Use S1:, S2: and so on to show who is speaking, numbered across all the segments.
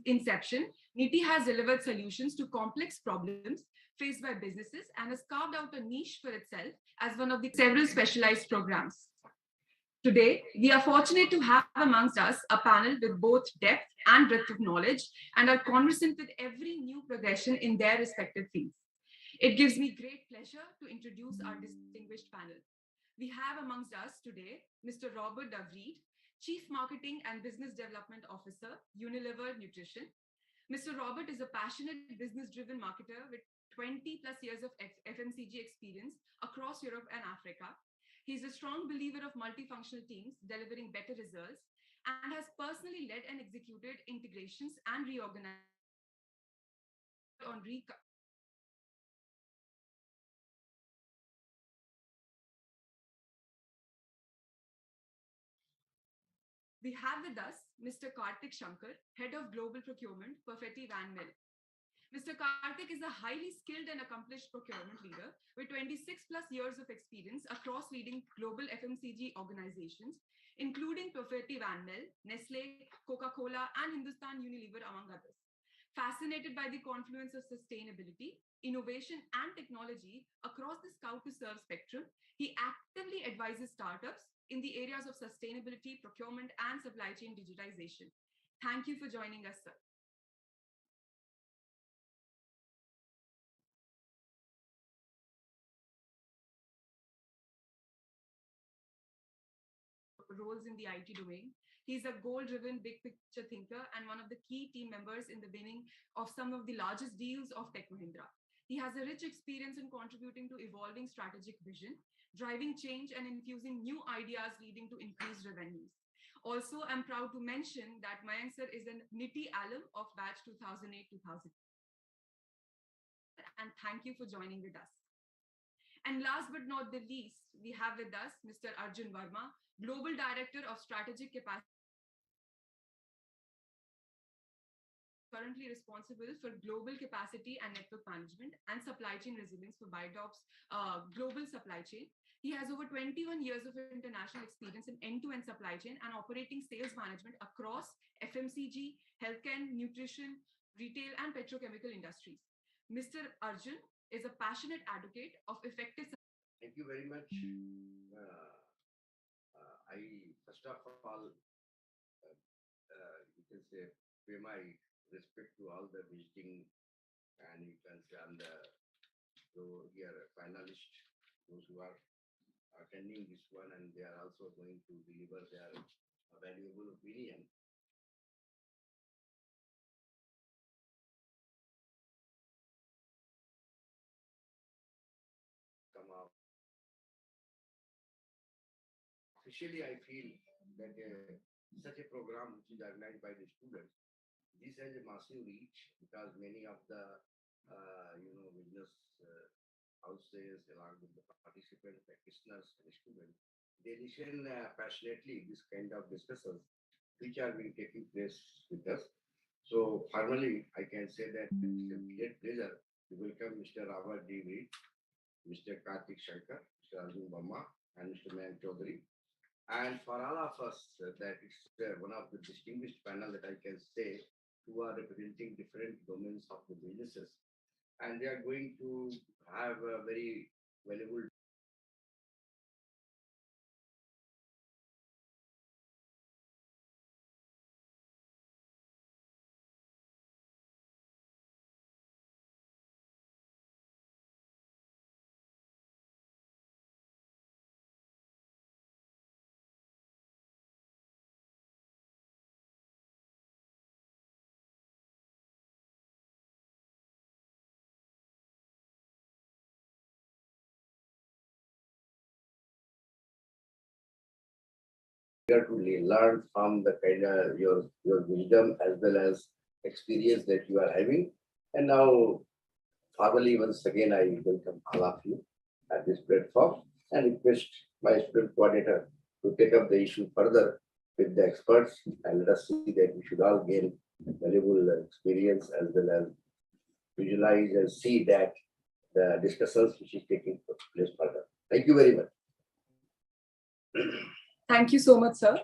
S1: inception, NITIE has delivered solutions to complex problems faced by businesses and has carved out a niche for itself as one of the several specialized programs. Today, we are fortunate to have amongst us a panel with both depth and breadth of knowledge and are conversant with every new progression in their respective fields. It gives me great pleasure to introduce our distinguished panel. We have amongst us today Mr. Robbert, Chief Marketing and Business Development Officer, Unilever Nutrition. Mr. Robbert is a passionate business-driven marketer with 20 plus years of FMCG experience across Europe and Africa. He's a strong believer of multifunctional teams delivering better results and has personally led and executed integrations and reorganizations on We have with us Mr. Kartik Shankar, Head of Global Procurement, Perfetti and Melle. Mr. Kartik is a highly skilled and accomplished procurement leader with 26 plus years of experience across leading global FMCG organizations, including Perfetti and Melle, Nestle, Coca-Cola, and Hindustan Unilever, among others. Fascinated by the confluence of sustainability, innovation, and technology across the Scout to Serve spectrum, he actively advises startups in the areas of sustainability, procurement, and supply chain digitization. Thank you for joining us, sir. Roles in the IT domain. He's a goal-driven big picture thinker and one of the key team members in the winning of some of the largest deals of Tech Mahindra. He has a rich experience in contributing to evolving strategic vision, driving change and infusing new ideas leading to increased revenues. Also, I'm proud to mention that Mayank sir is a NITIE alum of batch 2008-2000. And thank you for joining with us. And last but not the least, we have with us Mr. Arjun Verma, Global Director of Strategic Capacity, currently responsible for global capacity and network management and supply chain resilience for Biodop's global supply chain. He has over 21 years of international experience in end-to-end supply chain and operating sales management across FMCG, healthcare, nutrition, retail, and petrochemical industries. Mr. Arjun is a passionate advocate of effective.
S2: Thank you very much. I first of all, you can say, pay my respect to all the visiting, and you can say, and here finalists, those who are attending this one, and they are also going to deliver their valuable opinion. Come out. Officially, I feel that such a program which is organized by the students, this has a massive reach because many of the business houses, along with the participants, practitioners, and students, they listen passionately this kind of discussions which are being taking place with us. So formally, I can say that it's a great pleasure to welcome Mr. Robbert, Mr. Kartik Shankar, Mr. Arjun Verma, and Mr. Mayank Choudhary. And for all of us, that it's one of the distinguished panel that I can say who are representing different domains of the businesses. And they are going to have a very valuable to learn from the kind of your wisdom as well as experience that you are having. And now, formally, once again, I welcome all of you at this platform and request my student coordinator to take up the issue further with the experts, and let us see that we should all gain valuable experience as well as visualize and see that the discussions which is taking place further. Thank you very much.
S1: Thank you so much, sir.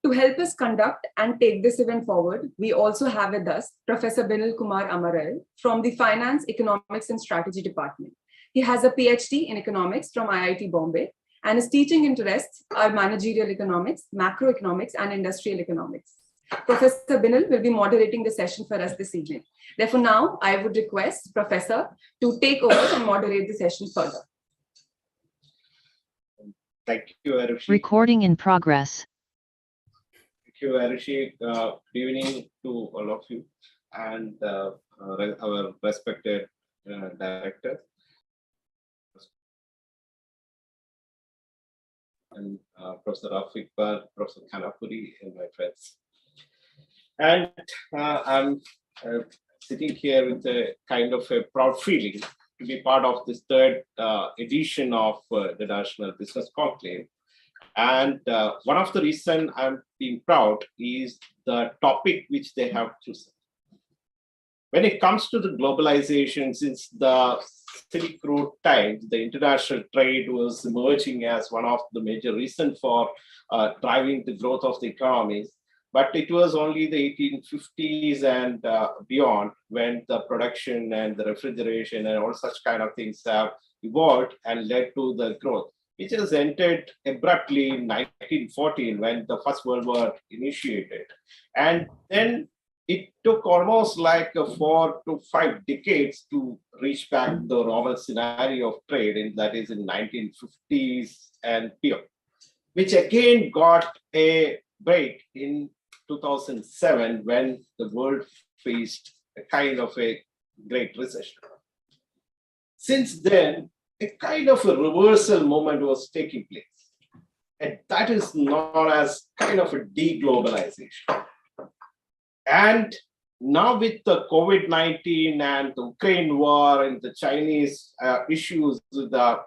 S1: To help us conduct and take this event forward, we also have with us Professor Binal Kumar Amaral from the Finance, Economics and Strategy Department. He has a PhD in economics from IIT Bombay, and his teaching interests are managerial economics, macroeconomics, and industrial economics. Professor Binal will be moderating the session for us this evening. Therefore, now I would request Professor to take over and moderate the session further.
S3: Thank you, Arushi.
S4: Recording in progress.
S3: Thank you, Arushi. Good evening to all of you and our respected director and Professor Afikbar, Professor Kanapuri, and my friends. And I'm sitting here with a kind of a proud feeling to be part of this third edition of the International Business Conclave. And one of the reasons I'm being proud is the topic which they have chosen. When it comes to the globalization, since the Silk Road times, the international trade was emerging as one of the major reasons for driving the growth of the economies. But it was only the 1850s and beyond when the production and the refrigeration and all such kind of things have evolved and led to the growth, which has entered abruptly in 1914 when the First World War initiated. And then it took almost like 4 to 5 decades to reach back the normal scenario of trade, and that is in 1950s and beyond, which again got a break in 2007 when the world faced a kind of a great recession. Since then, a kind of a reversal moment was taking place, and that is known as kind of a deglobalization. And now with the COVID-19 and the Ukraine war and the Chinese issues, the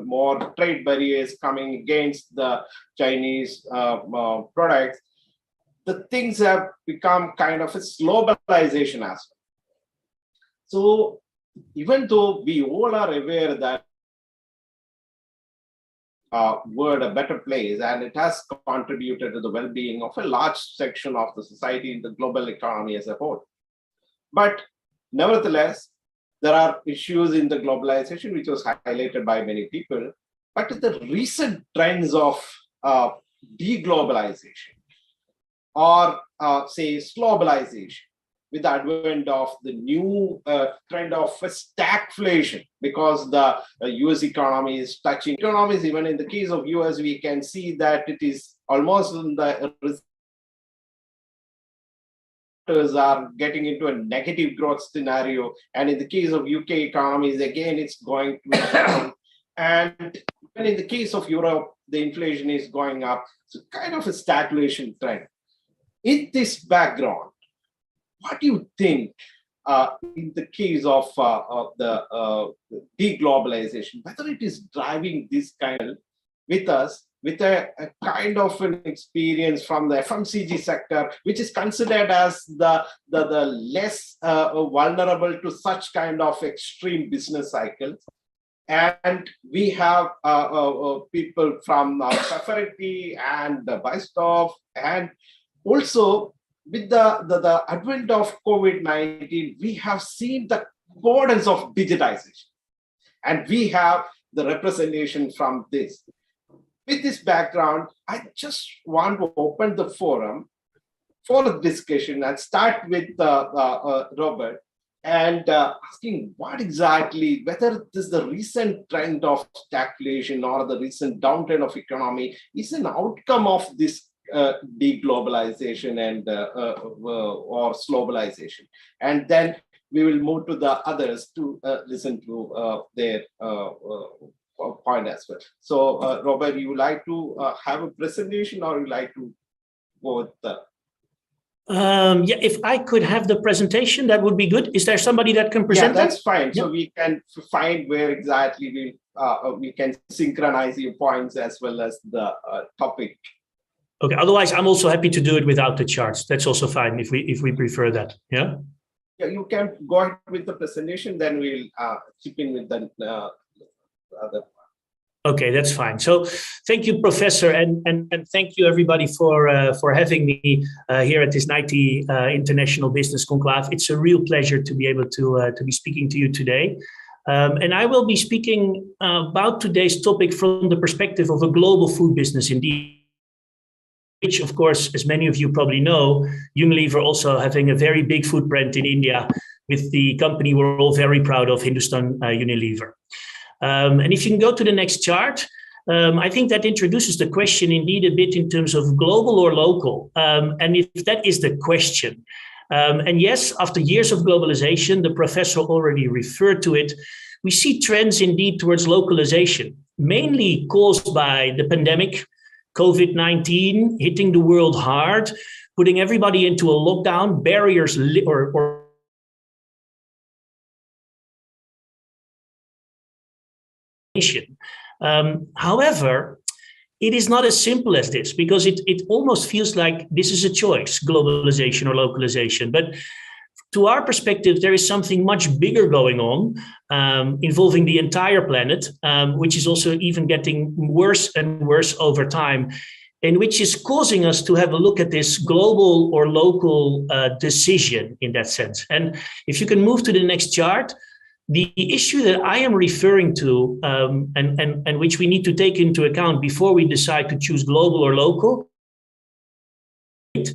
S3: more trade barriers coming against the Chinese products, the things have become kind of a slowbalization as well. So even though we all are aware that world a better place, and it has contributed to the well-being of a large section of the society in the global economy as a whole. But nevertheless, there are issues in the globalization, which was highlighted by many people. But the recent trends of deglobalization, or say slowbalization, with the advent of the new trend of stagflation, because the US economy is touching economies. Even in the case of US, we can see that it is almost in the are getting into a negative growth scenario. And in the case of UK economies, again, it's going to down. And even in the case of Europe, the inflation is going up. So kind of a stagflation trend. In this background, what do you think in the case of the deglobalization, whether it is driving this kind of with us, with a kind of an experience from the FMCG sector, which is considered as the less vulnerable to such kind of extreme business cycles? And we have people from Perfetti and Bystov, and also with the advent of COVID-19, we have seen the importance of digitization, and we have the representation from this. With this background, I just want to open the forum for a discussion and start with Robbert, and asking what exactly, whether this the recent trend of stagflation or the recent downturn of economy is an outcome of this deglobalization and or slowbalization. And then we will move to the others to listen to their point as well. So Robbert, you would like to have a presentation, or you like to go with the...
S5: Yeah, if I could have the presentation, that would be good. Is there somebody that can present that?
S3: Yeah, that's fine. Yeah. So we can find where exactly we can synchronize your points as well as the topic.
S5: Okay. Otherwise, I'm also happy to do it without the charts. That's also fine if we prefer that. Yeah.
S3: Yeah, you can go ahead with the presentation. Then we'll chip in with the other.
S5: Okay, that's fine. So thank you, Professor, and thank you, everybody, for having me here at this NITIE International Business Conclave. It's a real pleasure to be able to be speaking to you today. And I will be speaking about today's topic from the perspective of a global food business indeed, which, of course, as many of you probably know, Unilever also having a very big footprint in India with the company we're all very proud of, Hindustan Unilever. And if you can go to the next chart, I think that introduces the question indeed a bit in terms of global or local. And if that is the question, and yes, after years of globalization, the professor already referred to it, we see trends indeed towards localization, mainly caused by the pandemic, COVID-19 hitting the world hard, putting everybody into a lockdown, barriers or however, it is not as simple as this, because it almost feels like this is a choice, globalization or localization. But to our perspective, there is something much bigger going on, involving the entire planet, which is also even getting worse and worse over time, and which is causing us to have a look at this global or local decision in that sense. And if you can move to the next chart, the issue that I am referring to, and which we need to take into account before we decide to choose global or local,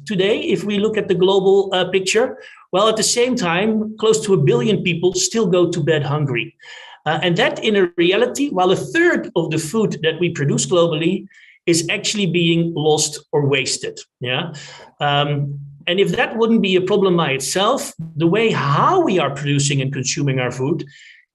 S5: today, if we look at the global picture, well, at the same time, close to 1 billion people still go to bed hungry. And that in a reality, while a third of the food that we produce globally is actually being lost or wasted. Yeah. And if that wouldn't be a problem by itself, the way how we are producing and consuming our food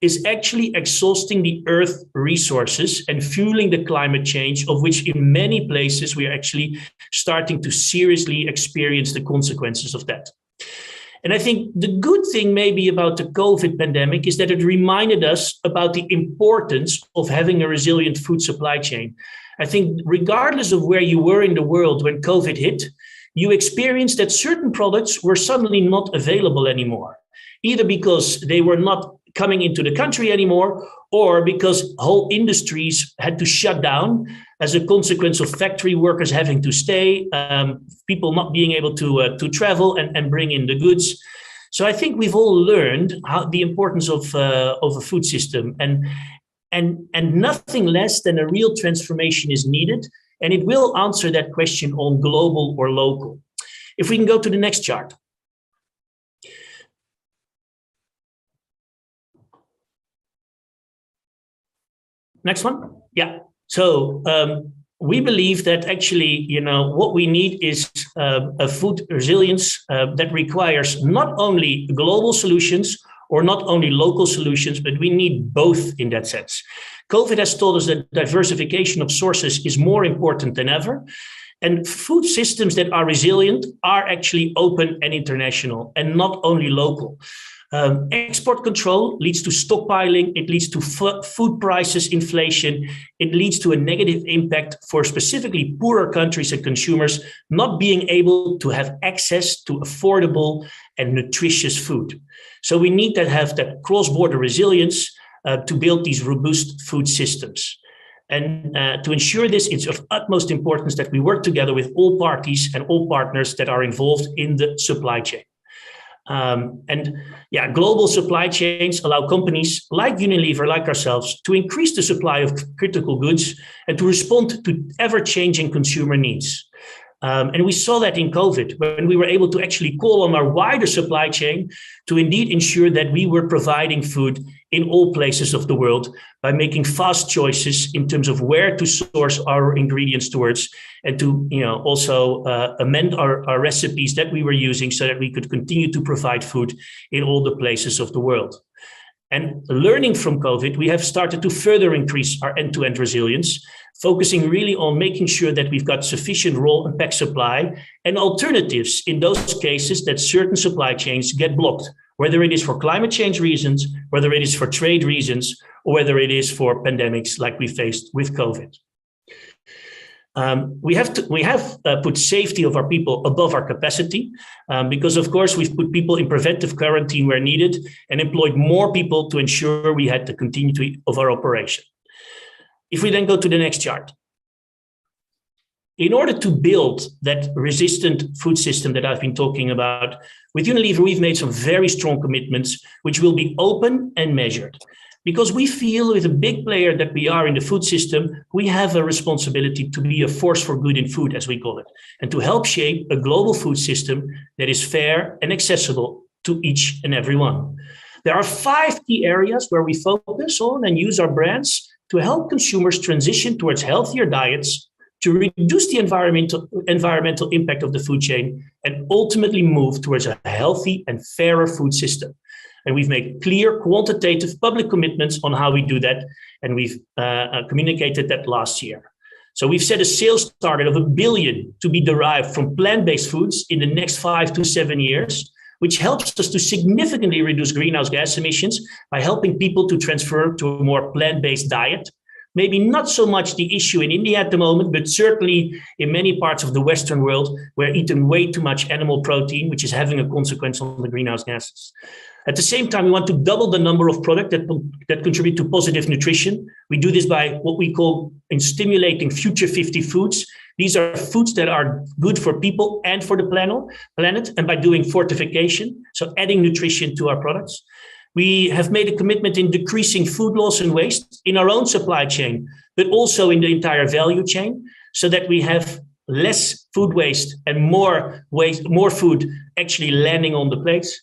S5: is actually exhausting the earth resources and fueling the climate change, of which in many places we are actually starting to seriously experience the consequences of that. And I think the good thing maybe about the COVID pandemic is that it reminded us about the importance of having a resilient food supply chain. I think regardless of where you were in the world when COVID hit, you experienced that certain products were suddenly not available anymore, either because they were not coming into the country anymore, or because whole industries had to shut down as a consequence of factory workers having to stay, people not being able to travel and bring in the goods. So I think we've all learned the importance of a food system, and nothing less than a real transformation is needed. And it will answer that question on global or local. If we can go to the next chart. Next one. Yeah. So we believe that actually, what we need is a food resilience that requires not only global solutions or not only local solutions, but we need both in that sense. COVID has taught us that diversification of sources is more important than ever. And food systems that are resilient are actually open and international and not only local. Export control leads to stockpiling, it leads to food prices inflation, it leads to a negative impact for specifically poorer countries and consumers not being able to have access to affordable and nutritious food. So we need to have that cross-border resilience to build these robust food systems. And to ensure this, it's of utmost importance that we work together with all parties and all partners that are involved in the supply chain. Global supply chains allow companies like Unilever, like ourselves, to increase the supply of critical goods and to respond to ever-changing consumer needs. And we saw that in COVID, when we were able to actually call on our wider supply chain to indeed ensure that we were providing food in all places of the world by making fast choices in terms of where to source our ingredients towards, and to also amend our recipes that we were using so that we could continue to provide food in all the places of the world. And learning from COVID, we have started to further increase our end-to-end resilience, focusing really on making sure that we've got sufficient raw and pack supply and alternatives in those cases that certain supply chains get blocked, whether it is for climate change reasons, whether it is for trade reasons, or whether it is for pandemics like we faced with COVID. We have put safety of our people above our capacity because, of course, we've put people in preventive quarantine where needed and employed more people to ensure we had the continuity of our operation. If we then go to the next chart. In order to build that resistant food system that I've been talking about, with Unilever, we've made some very strong commitments, which will be open and measured. Because we feel, with a big player that we are in the food system, we have a responsibility to be a force for good in food, as we call it, and to help shape a global food system that is fair and accessible to each and every one. There are 5 key areas where we focus on and use our brands to help consumers transition towards healthier diets, to reduce the environmental impact of the food chain, and ultimately move towards a healthy and fairer food system. And we've made clear quantitative public commitments on how we do that, and we've communicated that last year. So we've set a sales target of $1 billion to be derived from plant-based foods in the next 5 to 7 years, which helps us to significantly reduce greenhouse gas emissions by helping people to transfer to a more plant-based diet. Maybe not so much the issue in India at the moment, but certainly in many parts of the Western world, we're eating way too much animal protein, which is having a consequence on the greenhouse gases. At the same time, we want to double the number of products that contribute to positive nutrition. We do this by what we call in stimulating future 50 foods. These are foods that are good for people and for the planet, and by doing fortification, so adding nutrition to our products. We have made a commitment in decreasing food loss and waste in our own supply chain, but also in the entire value chain, so that we have less food waste and more food actually landing on the plates.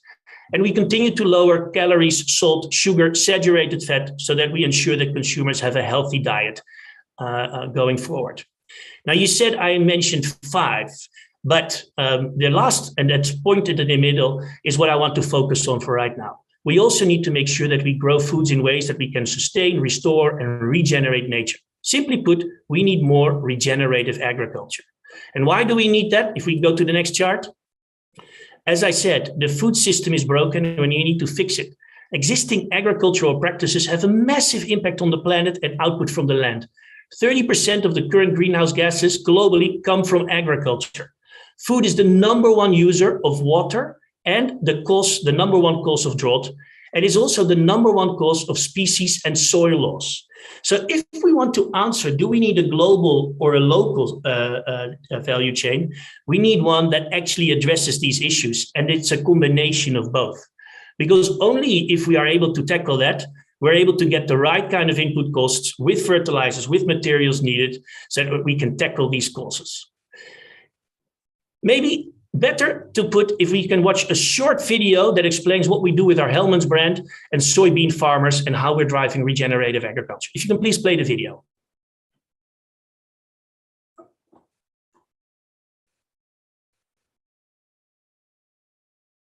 S5: And we continue to lower calories, salt, sugar, saturated fat, so that we ensure that consumers have a healthy diet going forward. Now, you said I mentioned 5, but the last, and that's pointed in the middle, is what I want to focus on for right now. We also need to make sure that we grow foods in ways that we can sustain, restore, and regenerate nature. Simply put, we need more regenerative agriculture. And why do we need that? If we go to the next chart. As I said, the food system is broken and we need to fix it. Existing agricultural practices have a massive impact on the planet and output from the land. 30% of the current greenhouse gases globally come from agriculture. Food is the #1 user of water and the number 1 cause of drought, and is also the #1 cause of species and soil loss. So if we want to answer, do we need a global or a local value chain? We need one that actually addresses these issues, and it's a combination of both. Because only if we are able to tackle that, we're able to get the right kind of input costs with fertilizers, with materials needed, so that we can tackle these causes. Maybe better to put, if we can watch a short video that explains what we do with our Hellmann's brand and soybean farmers and how we're driving regenerative agriculture. If you can please play the video.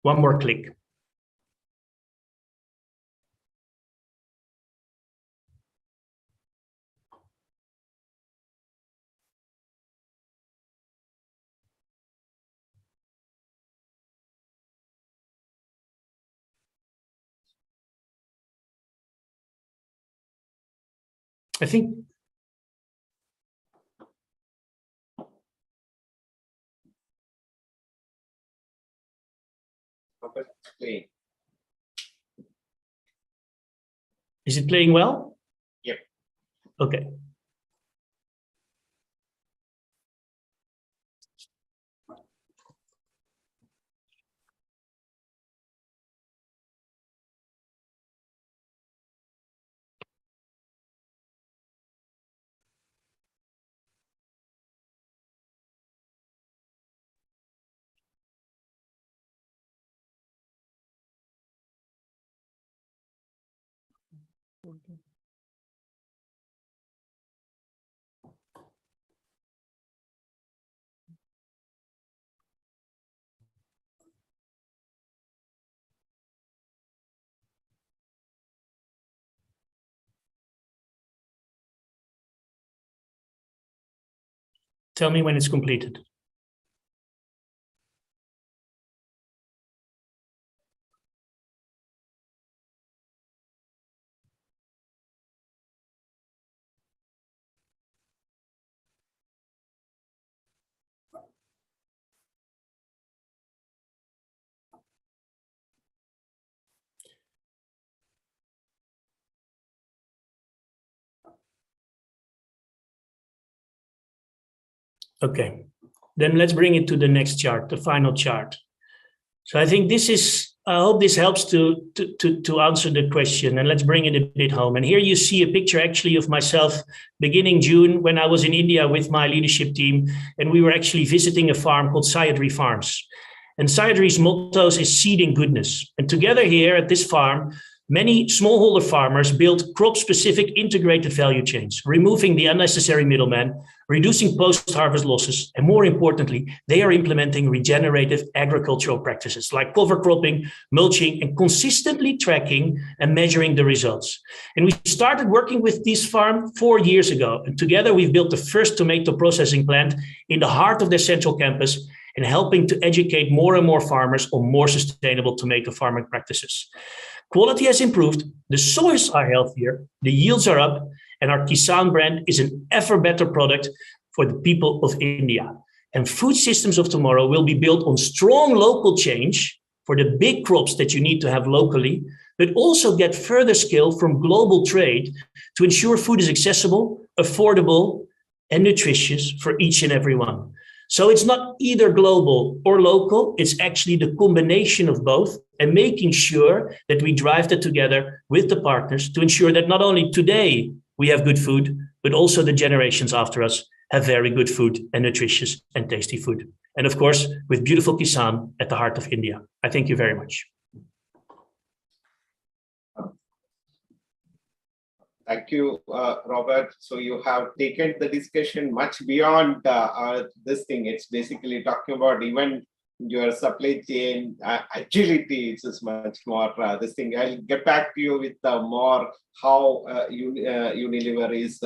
S5: One more click. I think is it playing well?
S3: Yep.
S5: Okay. Tell me when it's completed. Okay, then let's bring it to the next chart, the final chart. So I think this is, I hope this helps to answer the question, and let's bring it a bit home. And here you see a picture actually of myself beginning June when I was in India with my leadership team, and we were actually visiting a farm called Choudhary Farms. And Choudhary's motto is seeding goodness. And together here at this farm, many smallholder farmers built crop-specific integrated value chains, removing the unnecessary middleman, reducing post-harvest losses, and more importantly, they are implementing regenerative agricultural practices like cover cropping, mulching, and consistently tracking and measuring the results. And we started working with this farm 4 years ago. And together we've built the first tomato processing plant in the heart of their central campus and helping to educate more and more farmers on more sustainable tomato farming practices. Quality has improved, the soils are healthier, the yields are up, and our Kisan brand is an ever better product for the people of India. And food systems of tomorrow will be built on strong local change for the big crops that you need to have locally, but also get further scale from global trade to ensure food is accessible, affordable, and nutritious for each and every one. So it's not either global or local, it's actually the combination of both and making sure that we drive that together with the partners to ensure that not only today we have good food, but also the generations after us have very good food and nutritious and tasty food. And of course, with beautiful Kisan at the heart of India. I thank you very much.
S3: Thank you, Robbert. So you have taken the discussion much beyond this thing. It's basically talking about even your supply chain agility. It's just much more this thing. I'll get back to you with more how Unilever is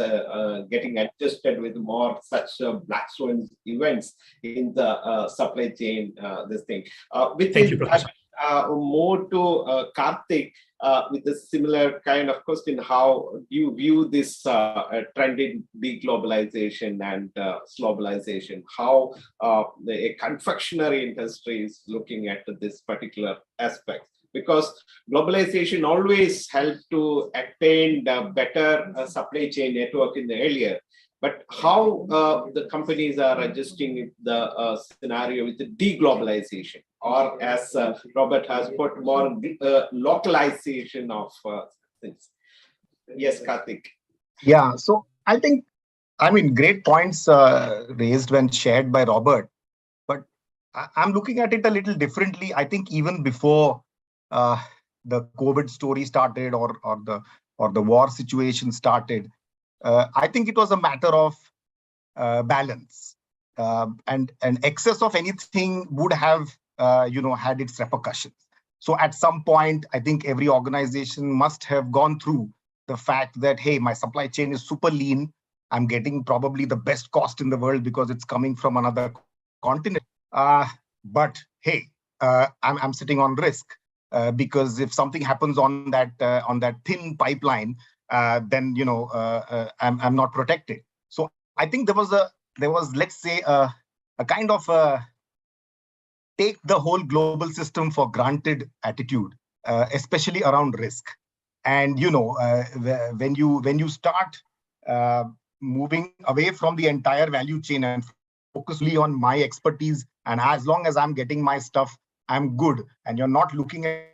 S3: getting adjusted with more such black swan events in the supply chain. This thing.
S5: Thank you, Professor.
S3: More to Kartik. With a similar kind of question, how do you view this trend in deglobalization and slowbalization? How the confectionery industry is looking at this particular aspect? Because globalization always helped to attain the better supply chain network in the earlier. But how the companies are adjusting the scenario with the deglobalization, or as Robbert has put, more localization of things. Yes, Kartik.
S4: Yeah, so I think, great points raised when shared by Robbert, but I'm looking at it a little differently. I think even before the COVID story started or the war situation started, I think it was a matter of balance, and excess of anything would have had its repercussions. So at some point, I think every organization must have gone through the fact that, hey, my supply chain is super lean. I'm getting probably the best cost in the world because it's coming from another continent. But hey, I'm sitting on risk because if something happens on that thin pipeline, then I'm not protected. So I think there was let's say a kind of a take the whole global system for granted attitude, especially around risk. And when you start moving away from the entire value chain and focus only on my expertise, and as long as I'm getting my stuff, I'm good, and you're not looking at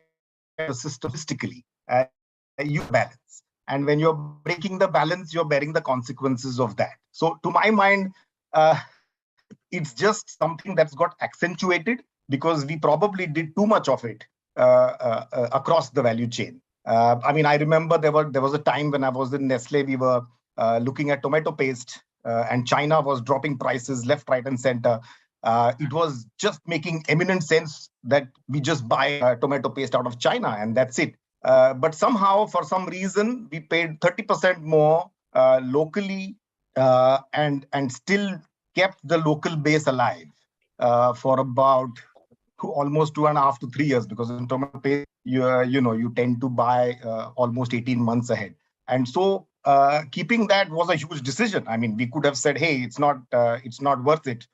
S4: the system holistically, you balance. And when you're breaking the balance, you're bearing the consequences of that. So to my mind, it's just something that's got accentuated because we probably did too much of it across the value chain. I remember there was a time when I was in Nestle, we were looking at tomato paste and China was dropping prices left, right, and center. It was just making eminent sense that we just buy tomato paste out of China and that's it. But somehow, for some reason, we paid 30% more locally and still kept the local base alive for about almost 2.5 to 3 years, because in tomato paste, you tend to buy almost 18 months ahead. And so keeping that was a huge decision. We could have said, hey, it's not worth it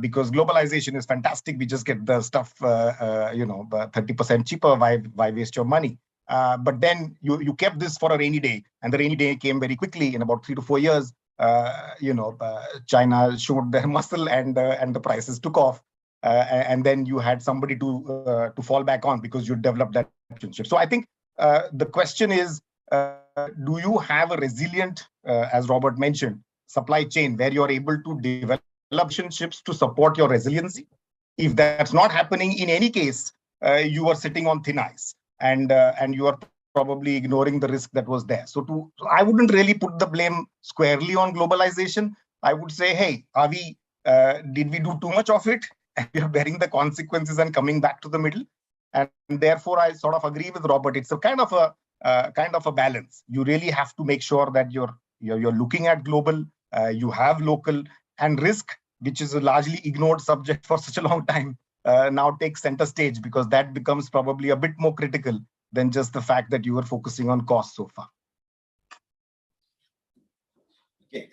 S4: because globalization is fantastic. We just get the stuff 30% cheaper. Why waste your money? But then you kept this for a rainy day, and the rainy day came very quickly in about 3 to 4 years. China showed their muscle and the prices took off, and then you had somebody to fall back on because you developed that relationship. So I think the question is, do you have a resilient, as Robbert mentioned, supply chain where you're able to develop relationships to support your resiliency? If that's not happening, in any case, you are sitting on thin ice, and you are probably ignoring the risk that was there. So I wouldn't really put the blame squarely on globalization. I would say, hey, did we do too much of it? And we are bearing the consequences and coming back to the middle. And therefore, I sort of agree with Robbert. It's a kind of a balance. You really have to make sure that you're looking at global, you have local, and risk, which is a largely ignored subject for such a long time, now takes center stage, because that becomes probably a bit more critical than just the fact that you were focusing on cost so far.
S3: Okay.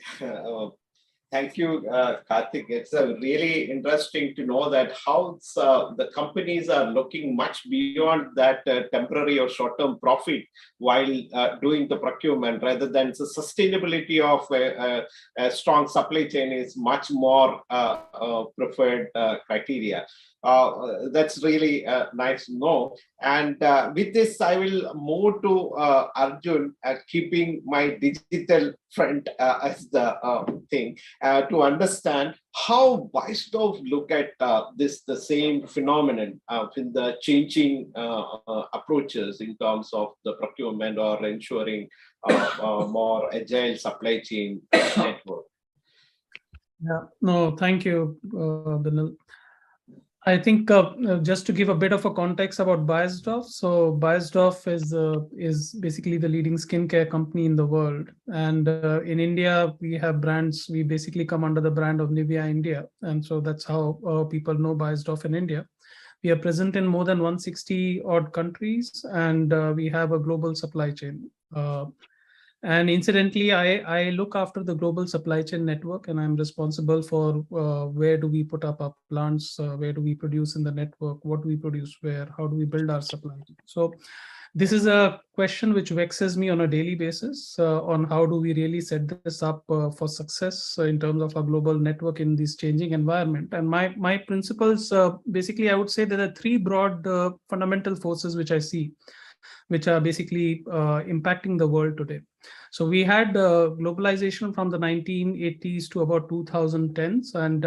S3: Thank you, Kartik. It's really interesting to know that how the companies are looking much beyond that temporary or short-term profit while doing the procurement, rather than the sustainability of a strong supply chain is much more preferred criteria. That's really nice to know. And with this, I will move to Arjun, keeping my digital front as the thing, to understand how Weisdorf look at the same phenomenon with the changing approaches in terms of the procurement or ensuring more agile supply chain network.
S6: Yeah, no, thank you, Binal. I think just to give a bit of a context about Weisdorf. So Weisdorf is basically the leading skincare company in the world. And in India, we have brands. We basically come under the brand of Nivea India. And so that's how people know Weisdorf in India. We are present in more than 160 odd countries, and we have a global supply chain. And incidentally, I look after the global supply chain network, and I'm responsible for where do we put up our plants, where do we produce in the network, what do we produce where, how do we build our supply chain. So this is a question which vexes me on a daily basis on how do we really set this up for success in terms of our global network in this changing environment. And my principles, basically, I would say there are three broad fundamental forces which I see, which are basically impacting the world today. So we had globalization from the 1980s to about 2010s, and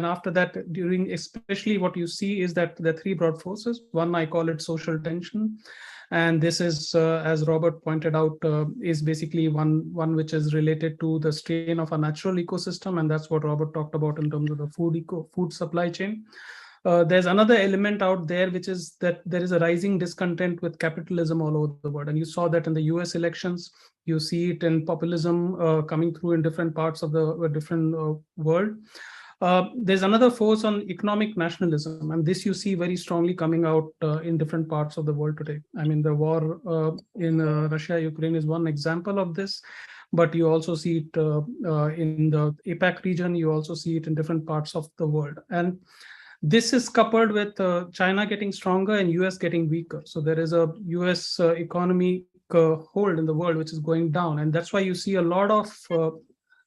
S6: after that, during especially what you see is that the three broad forces. One, I call it social tension, and this is, as Robbert pointed out, is basically one which is related to the strain of a natural ecosystem, and that's what Robbert talked about in terms of the food supply chain. There's another element out there, which is that there is a rising discontent with capitalism all over the world. And you saw that in the US elections. You see it in populism coming through in different parts of the world. There's another force on economic nationalism. And this you see very strongly coming out in different parts of the world today. I mean, the war in Russia-Ukraine is one example of this. But you also see it in the APAC region. You also see it in different parts of the world. And this is coupled with China getting stronger and US getting weaker. So there is a US economic hold in the world which is going down. And that's why you see a lot of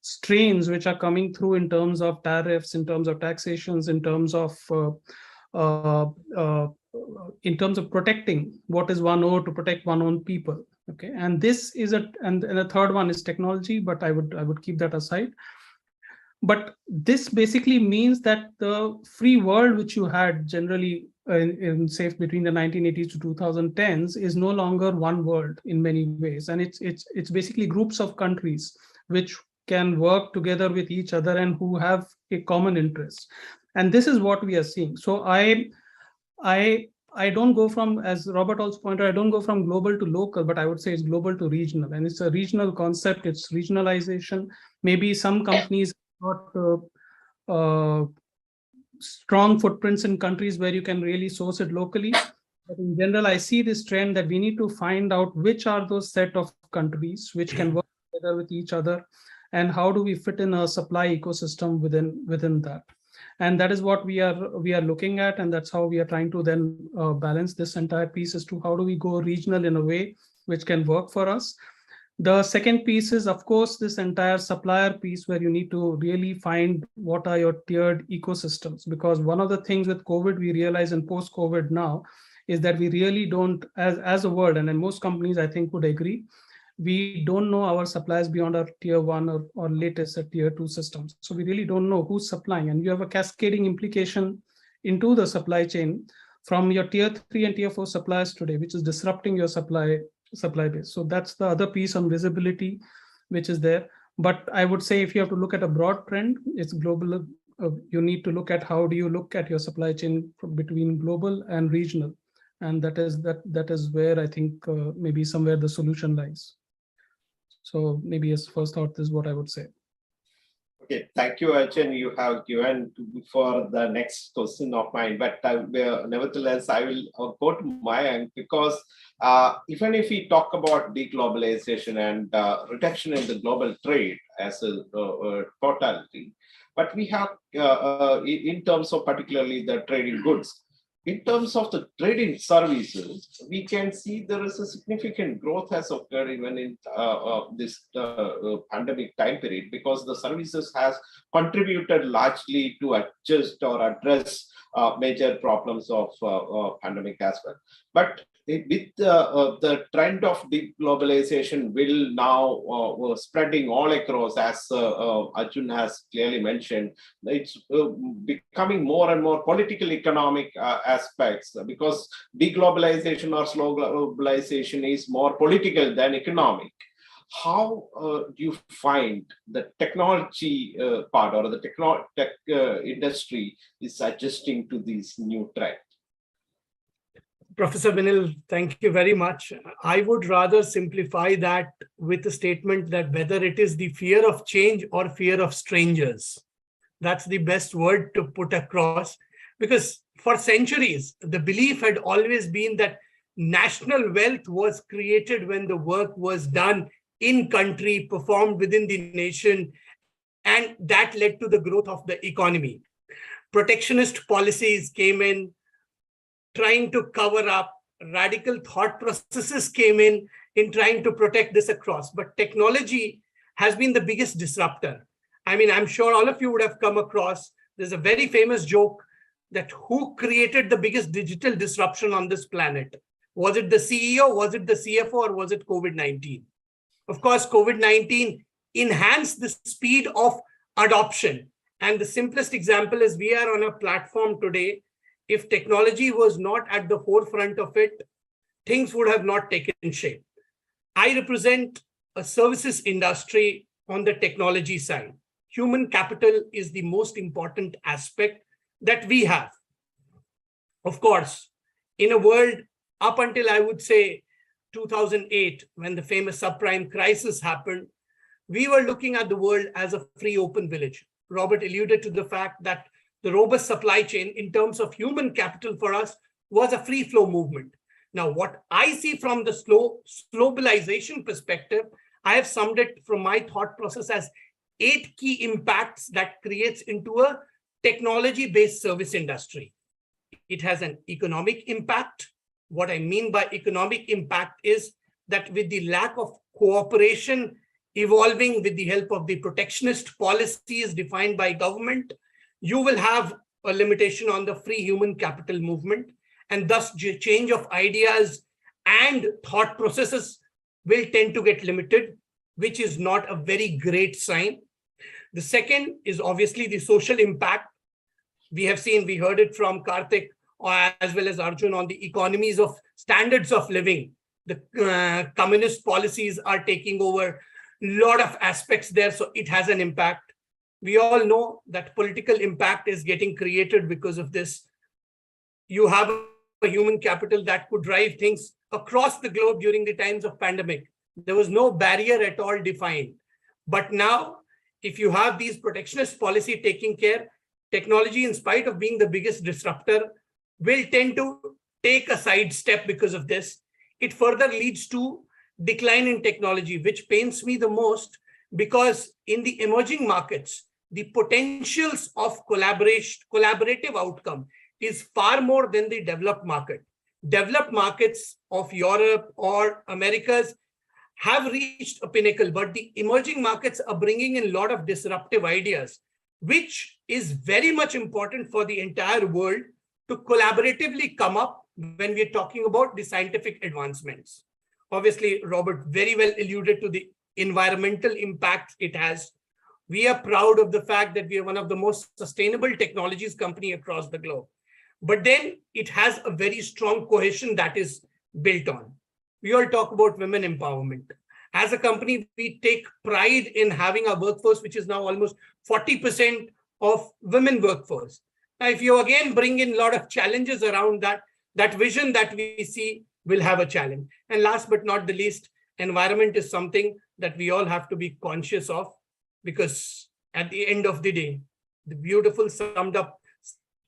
S6: strains which are coming through in terms of tariffs, in terms of taxations, in terms of protecting what is one owed to protect one own people. Okay, and this is and the third one is technology, but I would keep that aside. But this basically means that the free world which you had generally in say between the 1980s to 2010s is no longer one world in many ways, and it's basically groups of countries which can work together with each other and who have a common interest, and this is what we are seeing. So I don't go from, as Robbert also pointed, I don't go from global to local, but I would say it's global to regional, and it's a regional concept. It's regionalization. Maybe some companies got strong footprints in countries where you can really source it locally. But in general, I see this trend that we need to find out which are those set of countries which can work together with each other, and how do we fit in a supply ecosystem within that. And that is what we are looking at, and that's how we are trying to then balance this entire piece as to how do we go regional in a way which can work for us. The second piece is, of course, this entire supplier piece where you need to really find what are your tiered ecosystems. Because one of the things with COVID, we realize in post-COVID now is that we really don't, as a world, and most companies I think would agree, we don't know our suppliers beyond our tier 1 or latest tier 2 systems. So we really don't know who's supplying, and you have a cascading implication into the supply chain from your tier 3 and tier 4 suppliers today, which is disrupting your supply base. So that's the other piece on visibility, which is there. But I would say if you have to look at a broad trend, it's global. You need to look at how do you look at your supply chain between global and regional, and that is where I think maybe somewhere the solution lies. So maybe as first thought, this is what I would say.
S3: Okay, thank you, Arjun. You have given for the next question of mine, but nevertheless, I will go to Mayank, because even if we talk about deglobalization and reduction in the global trade as a totality, but we have, in terms of particularly the trading goods, in terms of the trading services, we can see there is a significant growth has occurred even in this pandemic time period, because the services has contributed largely to adjust or address major problems of pandemic as well. But with the trend of deglobalization will now spreading all across, as Arjun has clearly mentioned, it's becoming more and more political economic aspects, because deglobalization or slow globalization is more political than economic. How do you find the technology part or the tech industry is adjusting to these new trends?
S7: Professor Vinil, thank you very much. I would rather simplify that with a statement that whether it is the fear of change or fear of strangers, that's the best word to put across, because for centuries, the belief had always been that national wealth was created when the work was done in country, performed within the nation, and that led to the growth of the economy. Protectionist policies came in, trying to cover up. Radical thought processes came in trying to protect this across. But technology has been the biggest disruptor. I mean, I'm sure all of you would have come across, there's a very famous joke that who created the biggest digital disruption on this planet? Was it the CEO, was it the CFO, or was it COVID-19? Of course, COVID-19 enhanced the speed of adoption. And the simplest example is we are on a platform today. If technology was not at the forefront of it, things would have not taken shape. I represent a services industry on the technology side. Human capital is the most important aspect that we have. Of course, in a world up until I would say 2008, when the famous subprime crisis happened, we were looking at the world as a free open village. Robbert alluded to the fact that the robust supply chain in terms of human capital for us was a free flow movement. Now, what I see from the Slowbalization perspective, I have summed it from my thought process as 8 key impacts that creates into a technology-based service industry. It has an economic impact. What I mean by economic impact is that with the lack of cooperation evolving with the help of the protectionist policies defined by government, you will have a limitation on the free human capital movement, and thus change of ideas and thought processes will tend to get limited, which is not a very great sign. The second is obviously the social impact. We have seen, we heard it from Kartik as well as Arjun on the economies of standards of living. The communist policies are taking over a lot of aspects there, so it has an impact. We all know that political impact is getting created because of this. You have a human capital that could drive things across the globe during the times of pandemic. There was no barrier at all defined. But now, if you have these protectionist policy taking care, technology, in spite of being the biggest disruptor, will tend to take a side step because of this. It further leads to decline in technology, which pains me the most, because in the emerging markets, the potentials of collaborative outcome is far more than the developed market. Developed markets of Europe or Americas have reached a pinnacle, but the emerging markets are bringing in a lot of disruptive ideas, which is very much important for the entire world to collaboratively come up when we're talking about the scientific advancements. Obviously, Robbert very well alluded to the environmental impact it has. We are proud of the fact that we are one of the most sustainable technologies company across the globe. But then it has a very strong cohesion that is built on. We all talk about women empowerment. As a company, we take pride in having a workforce, which is now almost 40% of women workforce. Now, if you again bring in a lot of challenges around that, that vision that we see will have a challenge. And last but not the least, environment is something that we all have to be conscious of, because at the end of the day, the beautiful summed up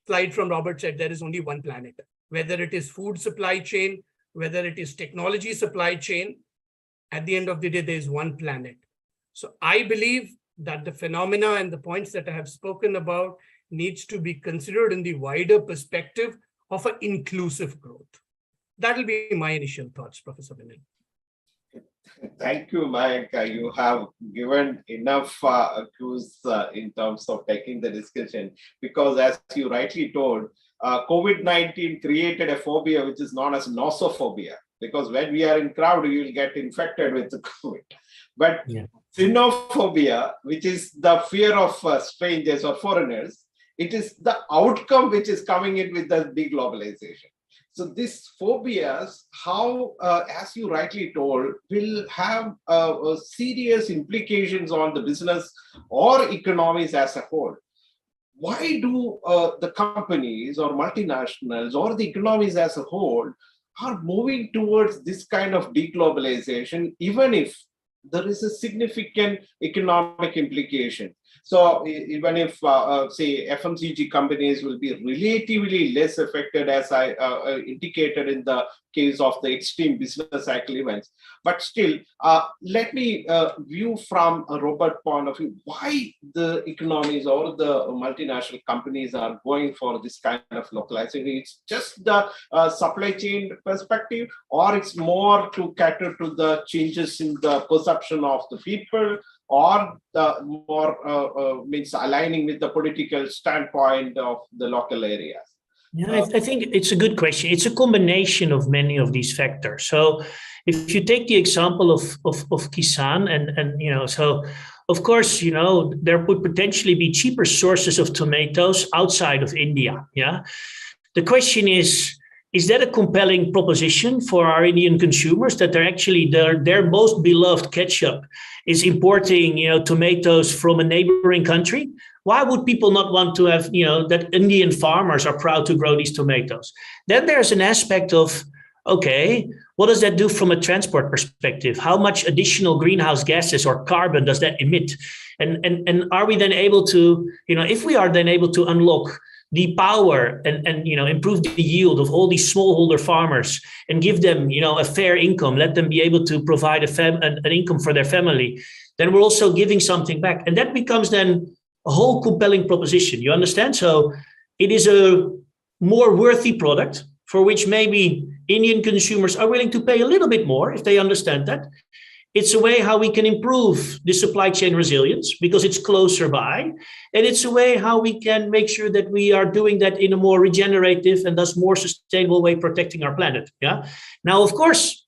S7: slide from Robbert said, there is only one planet. Whether it is food supply chain, whether it is technology supply chain, at the end of the day, there is one planet. So I believe that the phenomena and the points that I have spoken about needs to be considered in the wider perspective of an inclusive growth. That will be my initial thoughts, Professor Vinay.
S3: Thank you, Mayank. You have given enough cues in terms of taking the discussion, because as you rightly told, COVID-19 created a phobia which is known as nosophobia, because when we are in crowd, you will get infected with the COVID. But xenophobia, which is the fear of strangers or foreigners, it is the outcome which is coming in with the deglobalization. So these phobias, how, as you rightly told, will have serious implications on the business or economies as a whole. Why do the companies or multinationals or the economies as a whole are moving towards this kind of deglobalization, even if there is a significant economic implication? So even if, say, FMCG companies will be relatively less affected, as I indicated in the case of the extreme business cycle events. But still, let me view from a Robbert point of view, why the economies or the multinational companies are going for this kind of localization. It's just the supply chain perspective, or it's more to cater to the changes in the perception of the people, or the more means aligning with the political standpoint of the local areas?
S5: Yeah, I think it's a good question. It's a combination of many of these factors. So if you take the example of Kisan and you know, so of course, you know, there would potentially be cheaper sources of tomatoes outside of India. Yeah. The question is that a compelling proposition for our Indian consumers, that they're actually their most beloved ketchup is importing, you know, tomatoes from a neighboring country? Why would people not want to have, you know, that Indian farmers are proud to grow these tomatoes? Then there's an aspect of, okay, what does that do from a transport perspective? How much additional greenhouse gases or carbon does that emit? And are we then able to, you know, if we are then able to unlock the power and you know, improve the yield of all these smallholder farmers and give them, you know, a fair income, let them be able to provide an income for their family, then we're also giving something back. And that becomes then a whole compelling proposition. You understand? So it is a more worthy product for which maybe Indian consumers are willing to pay a little bit more if they understand that. It's a way how we can improve the supply chain resilience because it's closer by. And it's a way how we can make sure that we are doing that in a more regenerative and thus more sustainable way, protecting our planet. Yeah. Now, of course,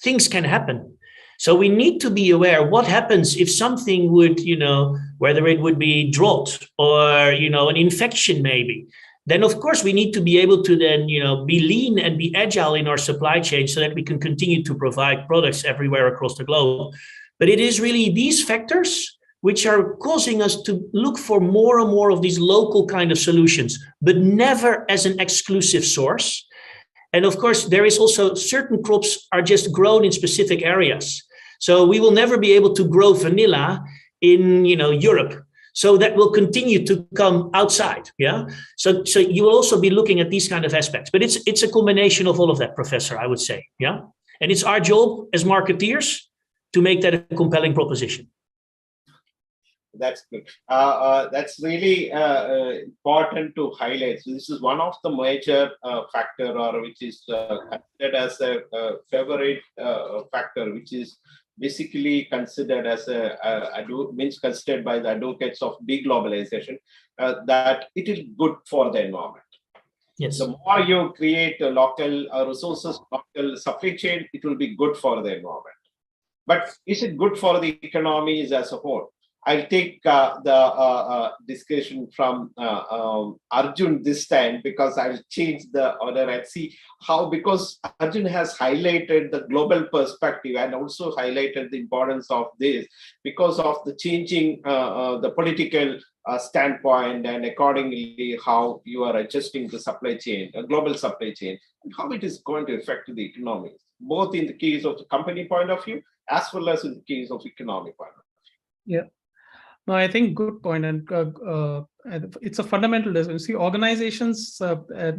S5: things can happen. So we need to be aware what happens if something would, you know, whether it would be drought or, you know, an infection maybe. Then, of course, we need to be able to then, you know, be lean and be agile in our supply chain so that we can continue to provide products everywhere across the globe. But it is really these factors which are causing us to look for more and more of these local kind of solutions, but never as an exclusive source. And of course, there is also certain crops are just grown in specific areas. So we will never be able to grow vanilla in, you know, Europe. So that will continue to come outside. Yeah. So you will also be looking at these kind of aspects, but it's a combination of all of that, Professor, I would say. Yeah. And it's our job as marketeers to make that a compelling proposition.
S3: That's good. That's really important to highlight. So this is one of the major factor, or which is considered as a favorite factor, which is basically considered as considered by the advocates of deglobalization, that it is good for the environment.
S5: Yes.
S3: The more you create a local resources, local supply chain, it will be good for the environment. But is it good for the economies as a whole? I'll take the discussion from Arjun this time, because I'll change the order and see how, because Arjun has highlighted the global perspective and also highlighted the importance of this because of the changing the political standpoint, and accordingly how you are adjusting the supply chain, a global supply chain, and how it is going to affect the economy, both in the case of the company point of view as well as in the case of economic point of view.
S6: Yeah. No, I think good point, and it's a fundamental difference. See, organizations,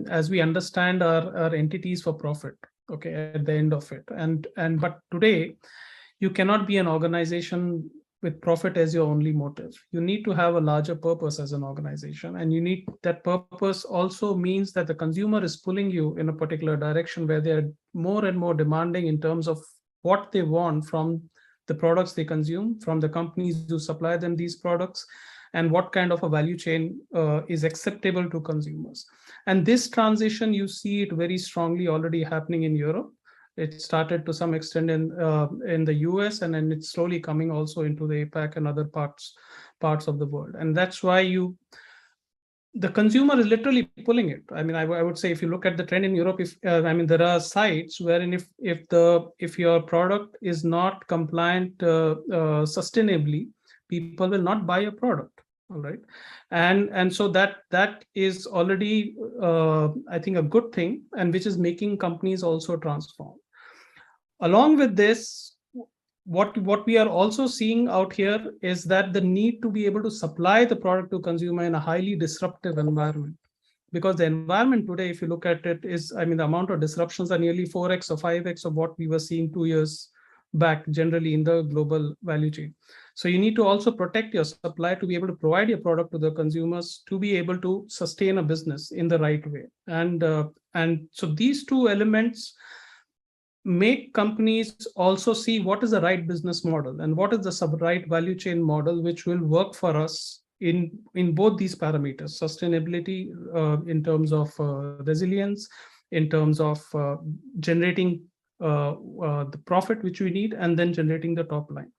S6: as we understand, are entities for profit. Okay, at the end of it, but today, you cannot be an organization with profit as your only motive. You need to have a larger purpose as an organization, and you need that purpose also means that the consumer is pulling you in a particular direction where they are more and more demanding in terms of what they want from the products they consume, from the companies who supply them these products, and what kind of a value chain is acceptable to consumers. And this transition, you see it very strongly already happening in Europe. It started to some extent in the US, and then it's slowly coming also into the APAC and other parts of the world. And that's why the consumer is literally pulling it. I mean, I would say if you look at the trend in Europe, there are sites wherein if your product is not compliant sustainably, people will not buy a product. All right, and so that is already I think a good thing, and which is making companies also transform. Along with this, what we are also seeing out here is that the need to be able to supply the product to consumer in a highly disruptive environment, because the environment today, if you look at it, is, I mean, the amount of disruptions are nearly 4x or 5x of what we were seeing 2 years back generally in the global value chain. So you need to also protect your supply to be able to provide your product to the consumers, to be able to sustain a business in the right way. And so these two elements make companies also see what is the right business model and what is the right value chain model which will work for us in both these parameters: sustainability in terms of resilience, in terms of generating the profit which we need, and then generating the top line.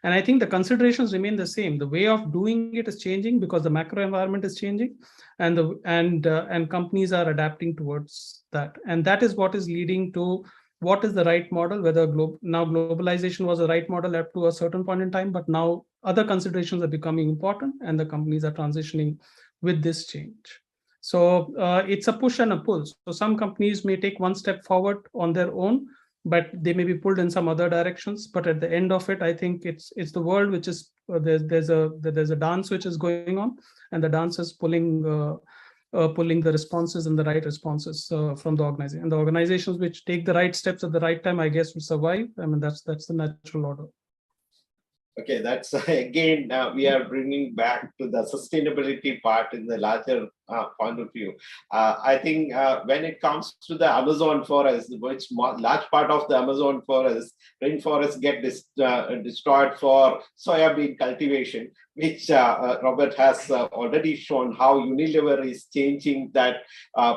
S6: And I think the considerations remain the same. The way of doing it is changing because the macro environment is changing, and companies are adapting towards that. And that is what is leading to what is the right model, whether now globalization was the right model up to a certain point in time, but now other considerations are becoming important, and the companies are transitioning with this change. So it's a push and a pull. So some companies may take one step forward on their own, but they may be pulled in some other directions. But at the end of it, I think it's the world which is there's a dance which is going on, and the dance is pulling the responses and the right responses from the organization. And the organizations which take the right steps at the right time, I guess, will survive. I mean, that's the natural order.
S3: Okay, that's again, we are bringing back to the sustainability part in the larger point of view. I think when it comes to the Amazon forest, which large part of the Amazon forest, rainforest get destroyed for soybean cultivation, which Robbert has already shown how Unilever is changing that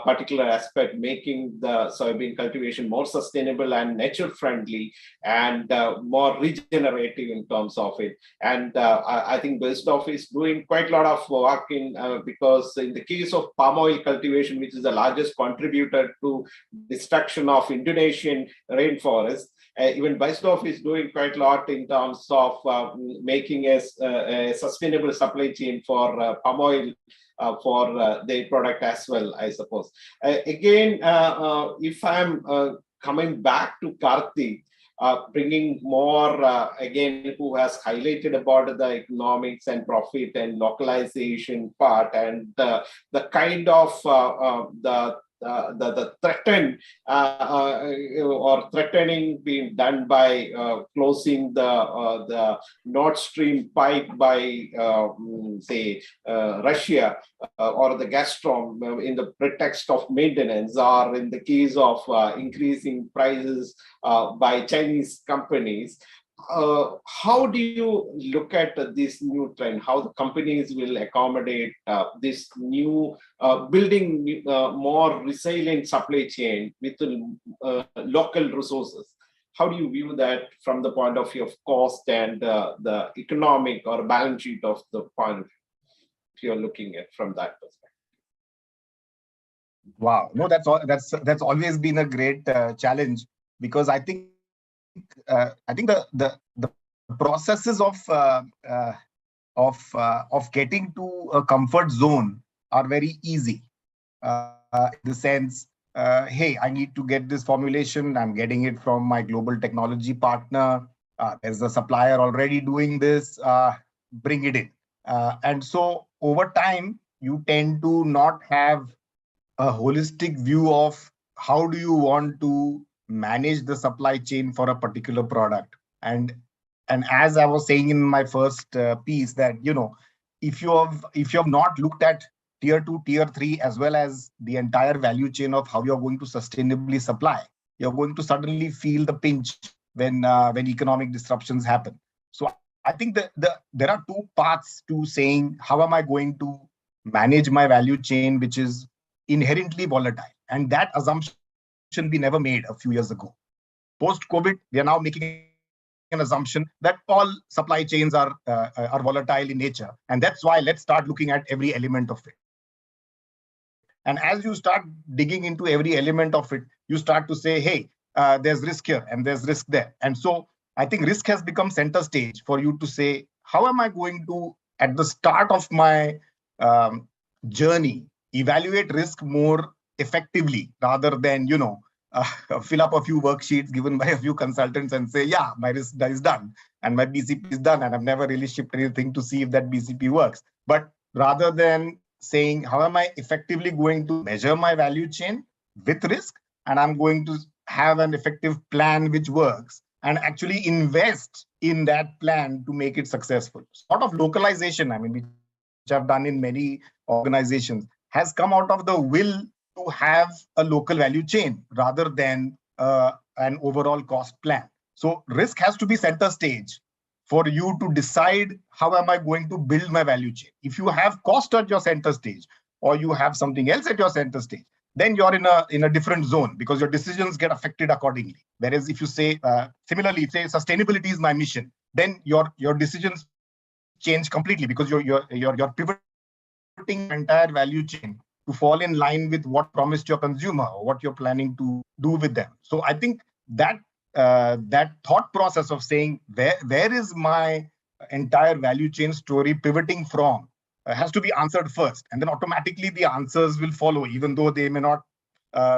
S3: particular aspect, making the soybean cultivation more sustainable and nature friendly, and more regenerative in terms of it. And I think Bestov is doing quite a lot of work in because in the case of palm oil cultivation, which is the largest contributor to destruction of Indonesian rainforest, even Bestov is doing quite a lot in terms of making a sustainable supply chain for palm oil for their product as well, I suppose. Again, if I'm coming back to Kartik, bringing more, again, who has highlighted about the economics and profit and localization part, and the kind of the threaten or threatening being done by closing the Nord Stream pipe by say Russia or the Gazprom in the pretext of maintenance, or in the case of increasing prices by Chinese companies. how do you look at this new trend? How the companies will accommodate this new building more resilient supply chain with local resources? How do you view that from the point of view of cost and the economic or balance sheet of the point of view, if you're looking at from that perspective?
S4: Wow, no, that's always been a great challenge, because I think the processes of getting to a comfort zone are very easy. In the sense, hey, I need to get this formulation. I'm getting it from my global technology partner. There's a supplier already doing this. Bring it in. And so over time, you tend to not have a holistic view of how do you want to manage the supply chain for a particular product. And as I was saying in my first piece, that if you have not looked at tier 2, tier 3, as well as the entire value chain of how you're going to sustainably supply, you're going to suddenly feel the pinch when economic disruptions happen. So I think that there are two paths to saying how am I going to manage my value chain, which is inherently volatile. And that assumption we never made a few years ago. Post-COVID, we are now making an assumption that all supply chains are volatile in nature. And that's why let's start looking at every element of it. And as you start digging into every element of it, you start to say, hey, there's risk here and there's risk there. And so I think risk has become center stage for you to say, how am I going to, at the start of my journey, evaluate risk more effectively rather than, fill up a few worksheets given by a few consultants and say, yeah, my risk is done and my BCP is done and I've never really shipped anything to see if that BCP works. But rather than saying, how am I effectively going to measure my value chain with risk, and I'm going to have an effective plan which works and actually invest in that plan to make it successful. Sort of localization, which I've done in many organizations, has come out of the will to have a local value chain rather than an overall cost plan. So risk has to be center stage for you to decide how am I going to build my value chain. If you have cost at your center stage or you have something else at your center stage, then you're in a different zone because your decisions get affected accordingly. Whereas if you say, similarly, say sustainability is my mission, then your decisions change completely because you're pivoting the entire value chain to fall in line with what promised your consumer or what you're planning to do with them. So I think that that thought process of saying where is my entire value chain story pivoting from has to be answered first, and then automatically the answers will follow, even though they may not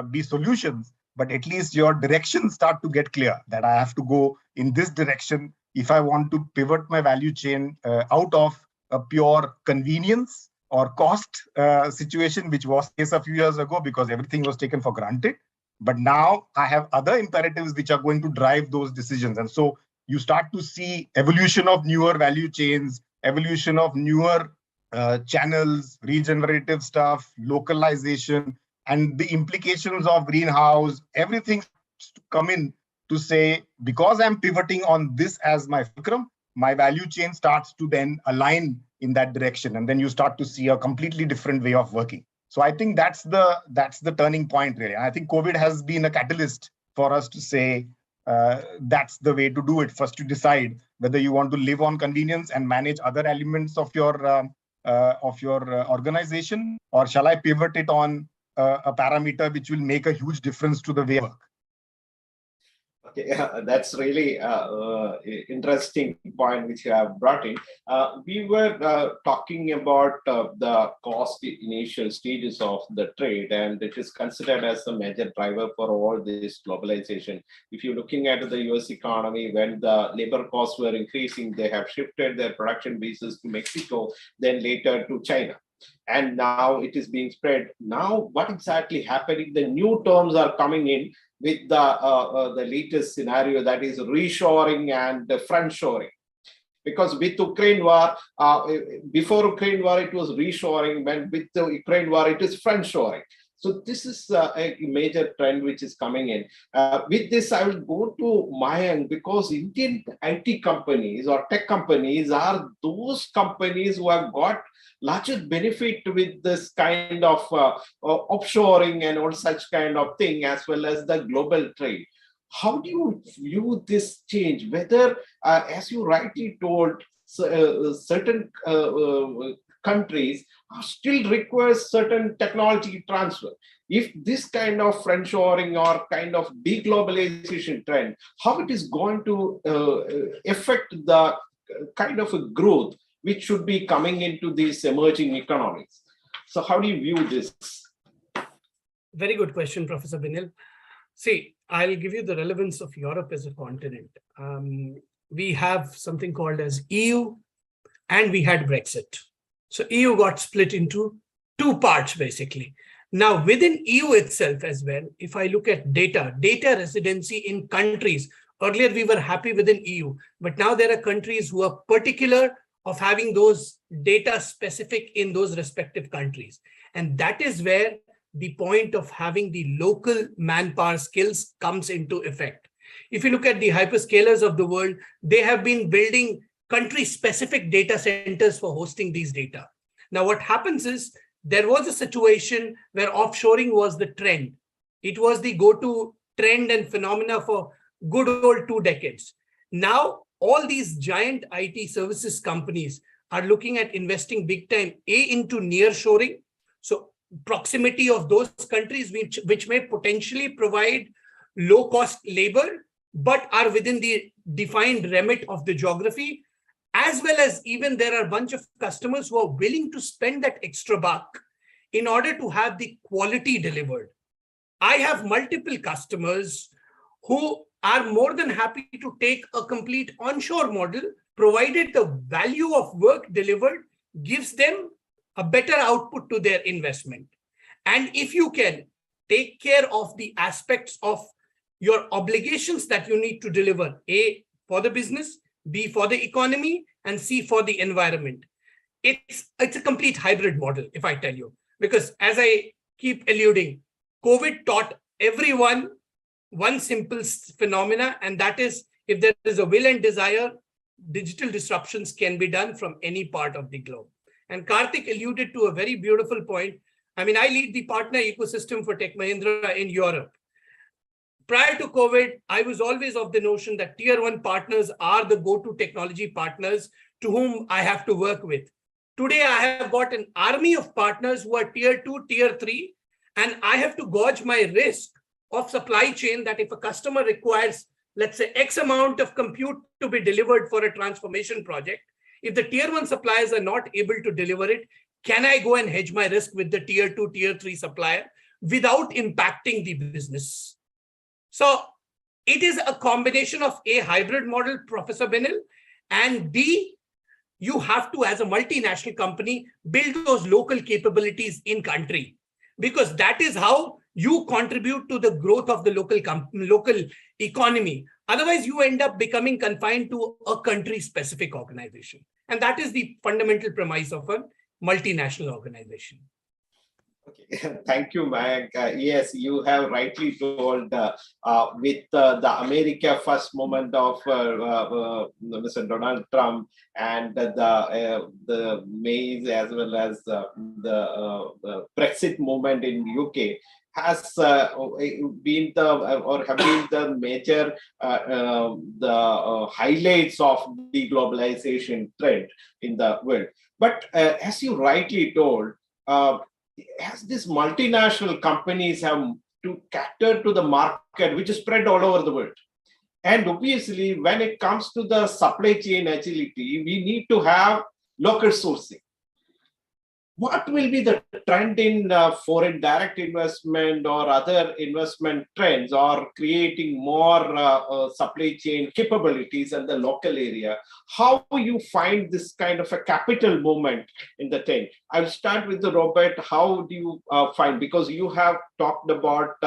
S4: be solutions, but at least your directions start to get clear that I have to go in this direction if I want to pivot my value chain out of a pure convenience or cost situation, which was the case a few years ago because everything was taken for granted. But now I have other imperatives which are going to drive those decisions. And so you start to see evolution of newer value chains, evolution of newer channels, regenerative stuff, localization, and the implications of greenhouse, everything to come in to say, because I'm pivoting on this as my fulcrum, my value chain starts to then align in that direction. And then you start to see a completely different way of working. So I think that's the turning point, really. And I think COVID has been a catalyst for us to say, that's the way to do it. First, you decide whether you want to live on convenience and manage other elements of your organization, or shall I pivot it on a parameter which will make a huge difference to the way I work.
S3: Okay, that's really interesting point which you have brought in. We were talking about the cost initial stages of the trade, and it is considered as a major driver for all this globalization. If you're looking at the US economy, when the labor costs were increasing, they have shifted their production bases to Mexico, then later to China. And now it is being spread. Now, what exactly happening? The new terms are coming in with the latest scenario, that is reshoring and friendshoring. Because with Ukraine war, before Ukraine war, it was reshoring, when with the Ukraine war, it is friendshoring. So this is a major trend which is coming in. With this, I will go to Mayank, because Indian IT companies or tech companies are those companies who have got larger benefit with this kind of offshoring and all such kind of thing, as well as the global trade. How do you view this change? Whether, as you rightly told, certain countries still requires certain technology transfer. If this kind of friendshoring or kind of deglobalization trend, how it is going to affect the kind of a growth which should be coming into these emerging economies? So how do you view this?
S7: Very good question, Professor Binil. See, I'll give you the relevance of Europe as a continent. We have something called as EU, and we had Brexit. So EU got split into two parts, basically. Now, within EU itself as well, if I look at data residency in countries, earlier we were happy within EU, but now there are countries who are particular of having those data specific in those respective countries. And that is where the point of having the local manpower skills comes into effect. If you look at the hyperscalers of the world, they have been building country-specific data centers for hosting these data. Now, what happens is there was a situation where offshoring was the trend. It was the go-to trend and phenomena for good old 2 decades. Now, all these giant IT services companies are looking at investing big time, into nearshoring. So proximity of those countries which may potentially provide low-cost labor, but are within the defined remit of the geography, as well as even there are a bunch of customers who are willing to spend that extra buck in order to have the quality delivered. I have multiple customers who are more than happy to take a complete onshore model, provided the value of work delivered gives them a better output to their investment. And if you can take care of the aspects of your obligations that you need to deliver, A, for the business, B, for the economy, and C, for the environment. It's a complete hybrid model, if I tell you, because as I keep alluding, COVID taught everyone one simple phenomena, and that is if there is a will and desire, digital disruptions can be done from any part of the globe. And Kartik alluded to a very beautiful point. I mean, I lead the partner ecosystem for Tech Mahindra in Europe. Prior to COVID, I was always of the notion that tier 1 partners are the go-to technology partners to whom I have to work with. Today, I have got an army of partners who are tier 2, tier 3, and I have to gauge my risk of supply chain that if a customer requires, let's say, X amount of compute to be delivered for a transformation project, if the tier 1 suppliers are not able to deliver it, can I go and hedge my risk with the tier 2, tier 3 supplier without impacting the business? So it is a combination of a hybrid model, Professor Binil, and B, you have to, as a multinational company, build those local capabilities in country, because that is how you contribute to the growth of the local economy. Otherwise, you end up becoming confined to a country-specific organization. And that is the fundamental premise of a multinational organization.
S3: Okay, thank you, Mayank. Yes, you have rightly told with the America First movement of Mr. Donald Trump and the Mays, as well as the Brexit movement in UK, has been the major highlights of the globalization trend in the world. But as you rightly told, as these multinational companies have to cater to the market, which is spread all over the world. And obviously, when it comes to the supply chain agility, we need to have local sourcing. What will be the trend in foreign direct investment or other investment trends, or creating more supply chain capabilities in the local area? How you find this kind of a capital movement in the trend? I'll start with the Robbert. How do you find, because you have talked about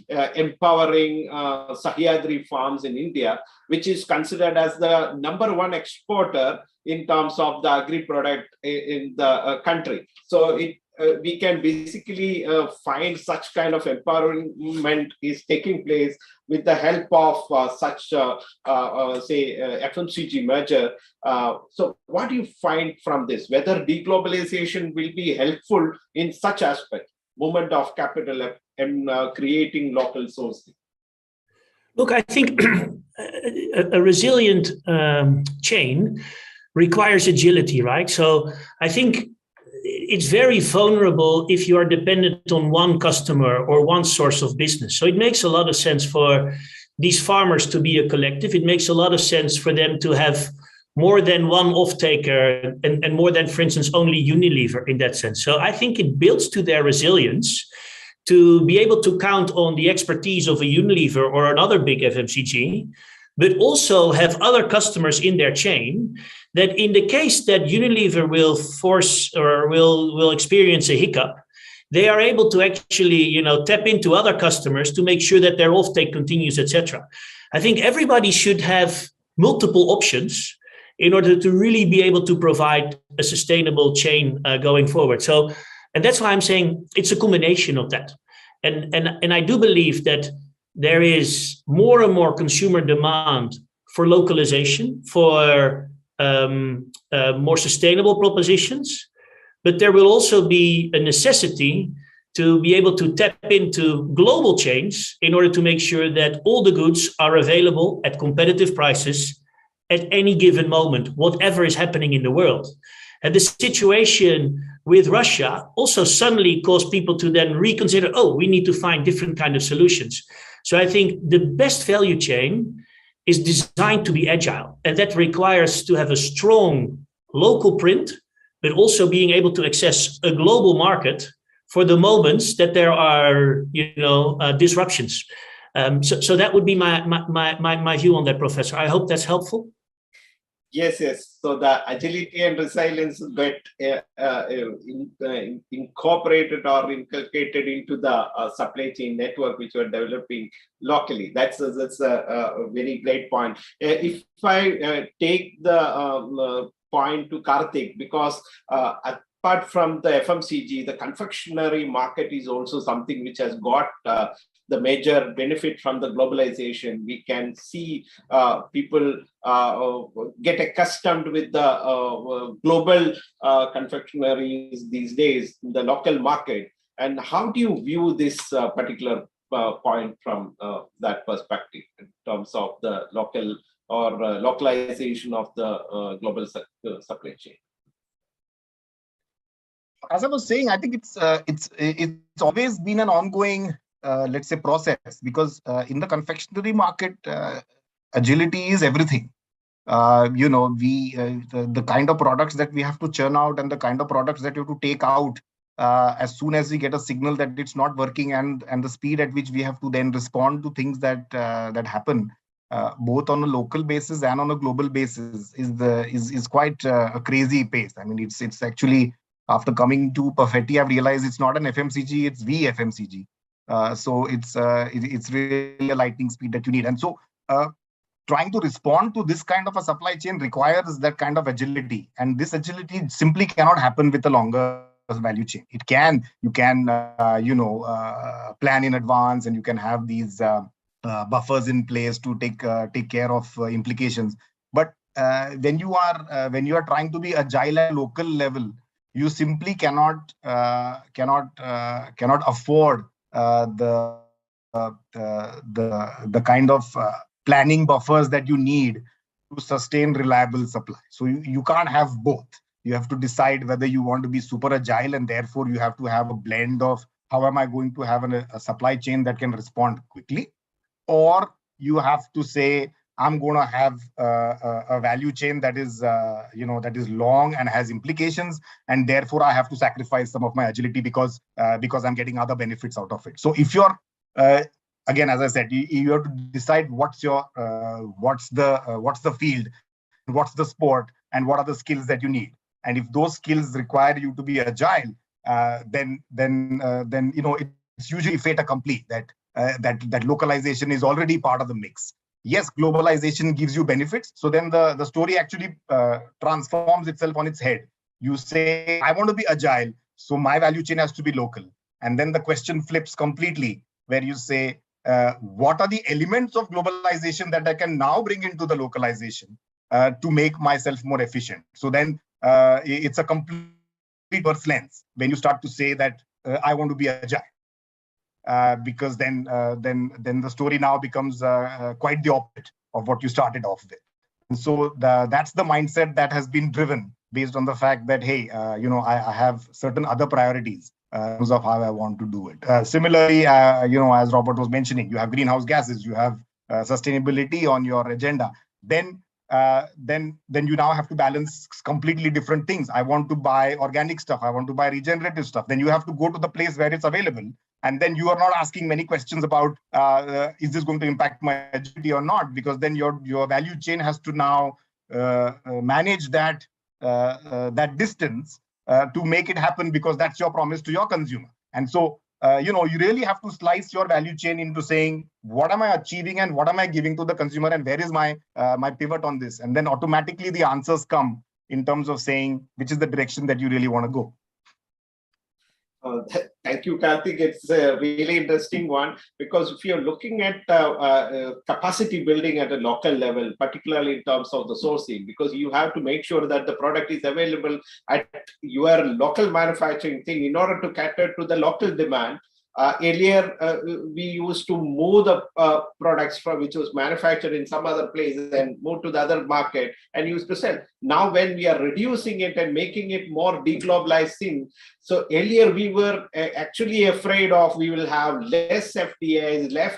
S3: empowering Sahyadri farms in India, which is considered as the #1 exporter in terms of the agri product in the country. So it we can basically find such kind of empowerment is taking place with the help of such, say, FMCG merger. So what do you find from this? Whether deglobalization will be helpful in such aspect, movement of capital and creating local sourcing?
S5: Look, I think a resilient chain requires agility, right? So I think it's very vulnerable if you are dependent on one customer or one source of business. So it makes a lot of sense for these farmers to be a collective. It makes a lot of sense for them to have more than one off-taker and more than, for instance, only Unilever in that sense. So I think it builds to their resilience to be able to count on the expertise of a Unilever or another big FMCG, but also have other customers in their chain that in the case that Unilever will force or will experience a hiccup, they are able to actually, tap into other customers to make sure that their offtake continues, etc. I think everybody should have multiple options in order to really be able to provide a sustainable chain going forward. So, and that's why I'm saying it's a combination of that. And I do believe that there is more and more consumer demand for localization, for more sustainable propositions, but there will also be a necessity to be able to tap into global chains in order to make sure that all the goods are available at competitive prices at any given moment, whatever is happening in the world. And the situation with Russia also suddenly caused people to then reconsider, we need to find different kind of solutions. So I think the best value chain is designed to be agile, and that requires to have a strong local print, but also being able to access a global market for the moments that there are, disruptions. So that would be my view on that, Professor. I hope that's helpful.
S3: Yes. So the agility and resilience get incorporated or inculcated into the supply chain network which we're developing locally. That's a very great point. If I take the point to Kartik, because apart from the FMCG, the confectionery market is also something which has got the major benefit from the globalization. We can see people get accustomed with the global confectioneries these days in the local market. And how do you view this particular point from that perspective in terms of the local or localization of the global supply chain?
S4: As I was saying, I think it's always been an ongoing let's say process, because in the confectionery market, agility is everything. The kind of products that we have to churn out and the kind of products that you have to take out as soon as we get a signal that it's not working, and the speed at which we have to then respond to things that happen both on a local basis and on a global basis is quite a crazy pace. I mean, it's actually, after coming to Perfetti, I've realized it's not an FMCG, it's VFMCG. So it's really a lightning speed that you need. And so trying to respond to this kind of a supply chain requires that kind of agility. And this agility simply cannot happen with a longer value chain. You can plan in advance, and you can have these buffers in place to take care of implications. But when you are trying to be agile at local level, you simply cannot afford the kind of planning buffers that you need to sustain reliable supply. So you can't have both. You have to decide whether you want to be super agile, and therefore you have to have a blend of how am I going to have a supply chain that can respond quickly, or you have to say I'm going to have a value chain that is long and has implications, and therefore I have to sacrifice some of my agility because I'm getting other benefits out of it. So if you're again, as I said, you have to decide what's the field, what's the sport, and what are the skills that you need. And if those skills require you to be agile, then it's usually fait accompli that localization is already part of the mix. Yes, globalization gives you benefits. So then the story actually transforms itself on its head. You say, I want to be agile, So my value chain has to be local. And then the question flips completely, where you say, what are the elements of globalization that I can now bring into the localization to make myself more efficient? So then it's a complete reverse lens when you start to say that I want to be agile. Because then the story now becomes quite the opposite of what you started off with. And so that's the mindset that has been driven based on the fact that, hey, I have certain other priorities in terms of how I want to do it. Similarly, as Robbert was mentioning, you have greenhouse gases, you have sustainability on your agenda. Then you now have to balance completely different things. I want to buy organic stuff. I want to buy regenerative stuff. Then you have to go to the place where it's available. And then you are not asking many questions about, is this going to impact my agility or not? Because then your value chain has to now manage that distance to make it happen, because that's your promise to your consumer. And so, you really have to slice your value chain into saying, what am I achieving and what am I giving to the consumer, and where is my pivot on this? And then automatically the answers come in terms of saying which is the direction that you really want to go.
S3: Thank you, Kartik. It's a really interesting one, because if you're looking at capacity building at a local level, particularly in terms of the sourcing, because you have to make sure that the product is available at your local manufacturing thing in order to cater to the local demand. Earlier, we used to move the products from which was manufactured in some other place and move to the other market and used to sell. Now, when we are reducing it and making it more deglobalized thing, so earlier we were actually afraid of we will have less FTAs, less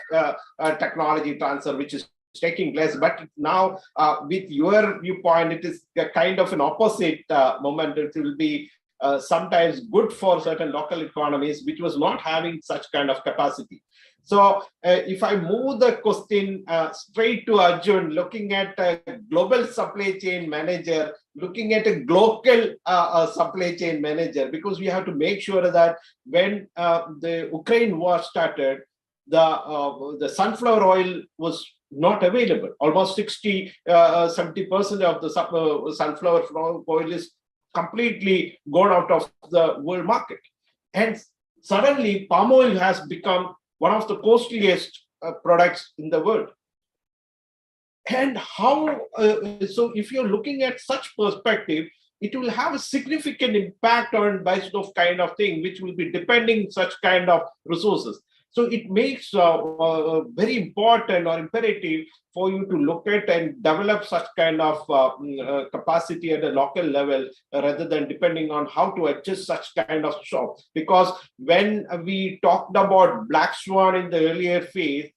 S3: technology transfer, which is taking place. But now, with your viewpoint, it is a kind of an opposite moment. It will be sometimes good for certain local economies, which was not having such kind of capacity. So if I move the question straight to Arjun, looking at a global supply chain manager, looking at a local supply chain manager, because we have to make sure that when the Ukraine war started, the sunflower oil was not available. Almost 70% of the sunflower oil is completely gone out of the world market. And suddenly palm oil has become one of the costliest products in the world. And how, so if you're looking at such perspective, it will have a significant impact on based of kind of thing, which will be depending such kind of resources. So it makes very important or imperative for you to look at and develop such kind of capacity at a local level, rather than depending on how to adjust such kind of shop. Because when we talked about black swan in the earlier phase,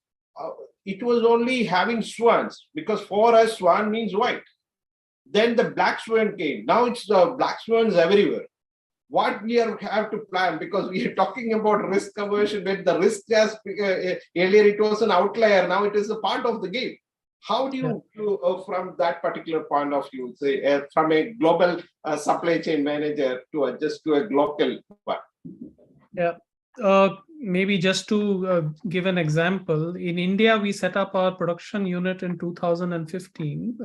S3: it was only having swans, because for us swan means white. Then the black swan came. Now it's the black swans everywhere. What we have to plan, because we are talking about risk aversion, when the risk just earlier it was an outlier, now it is a part of the game. How do you, from that particular point of view, say from a global supply chain manager to adjust to a local one?
S6: Yeah, maybe just to give an example, in India, we set up our production unit in 2015,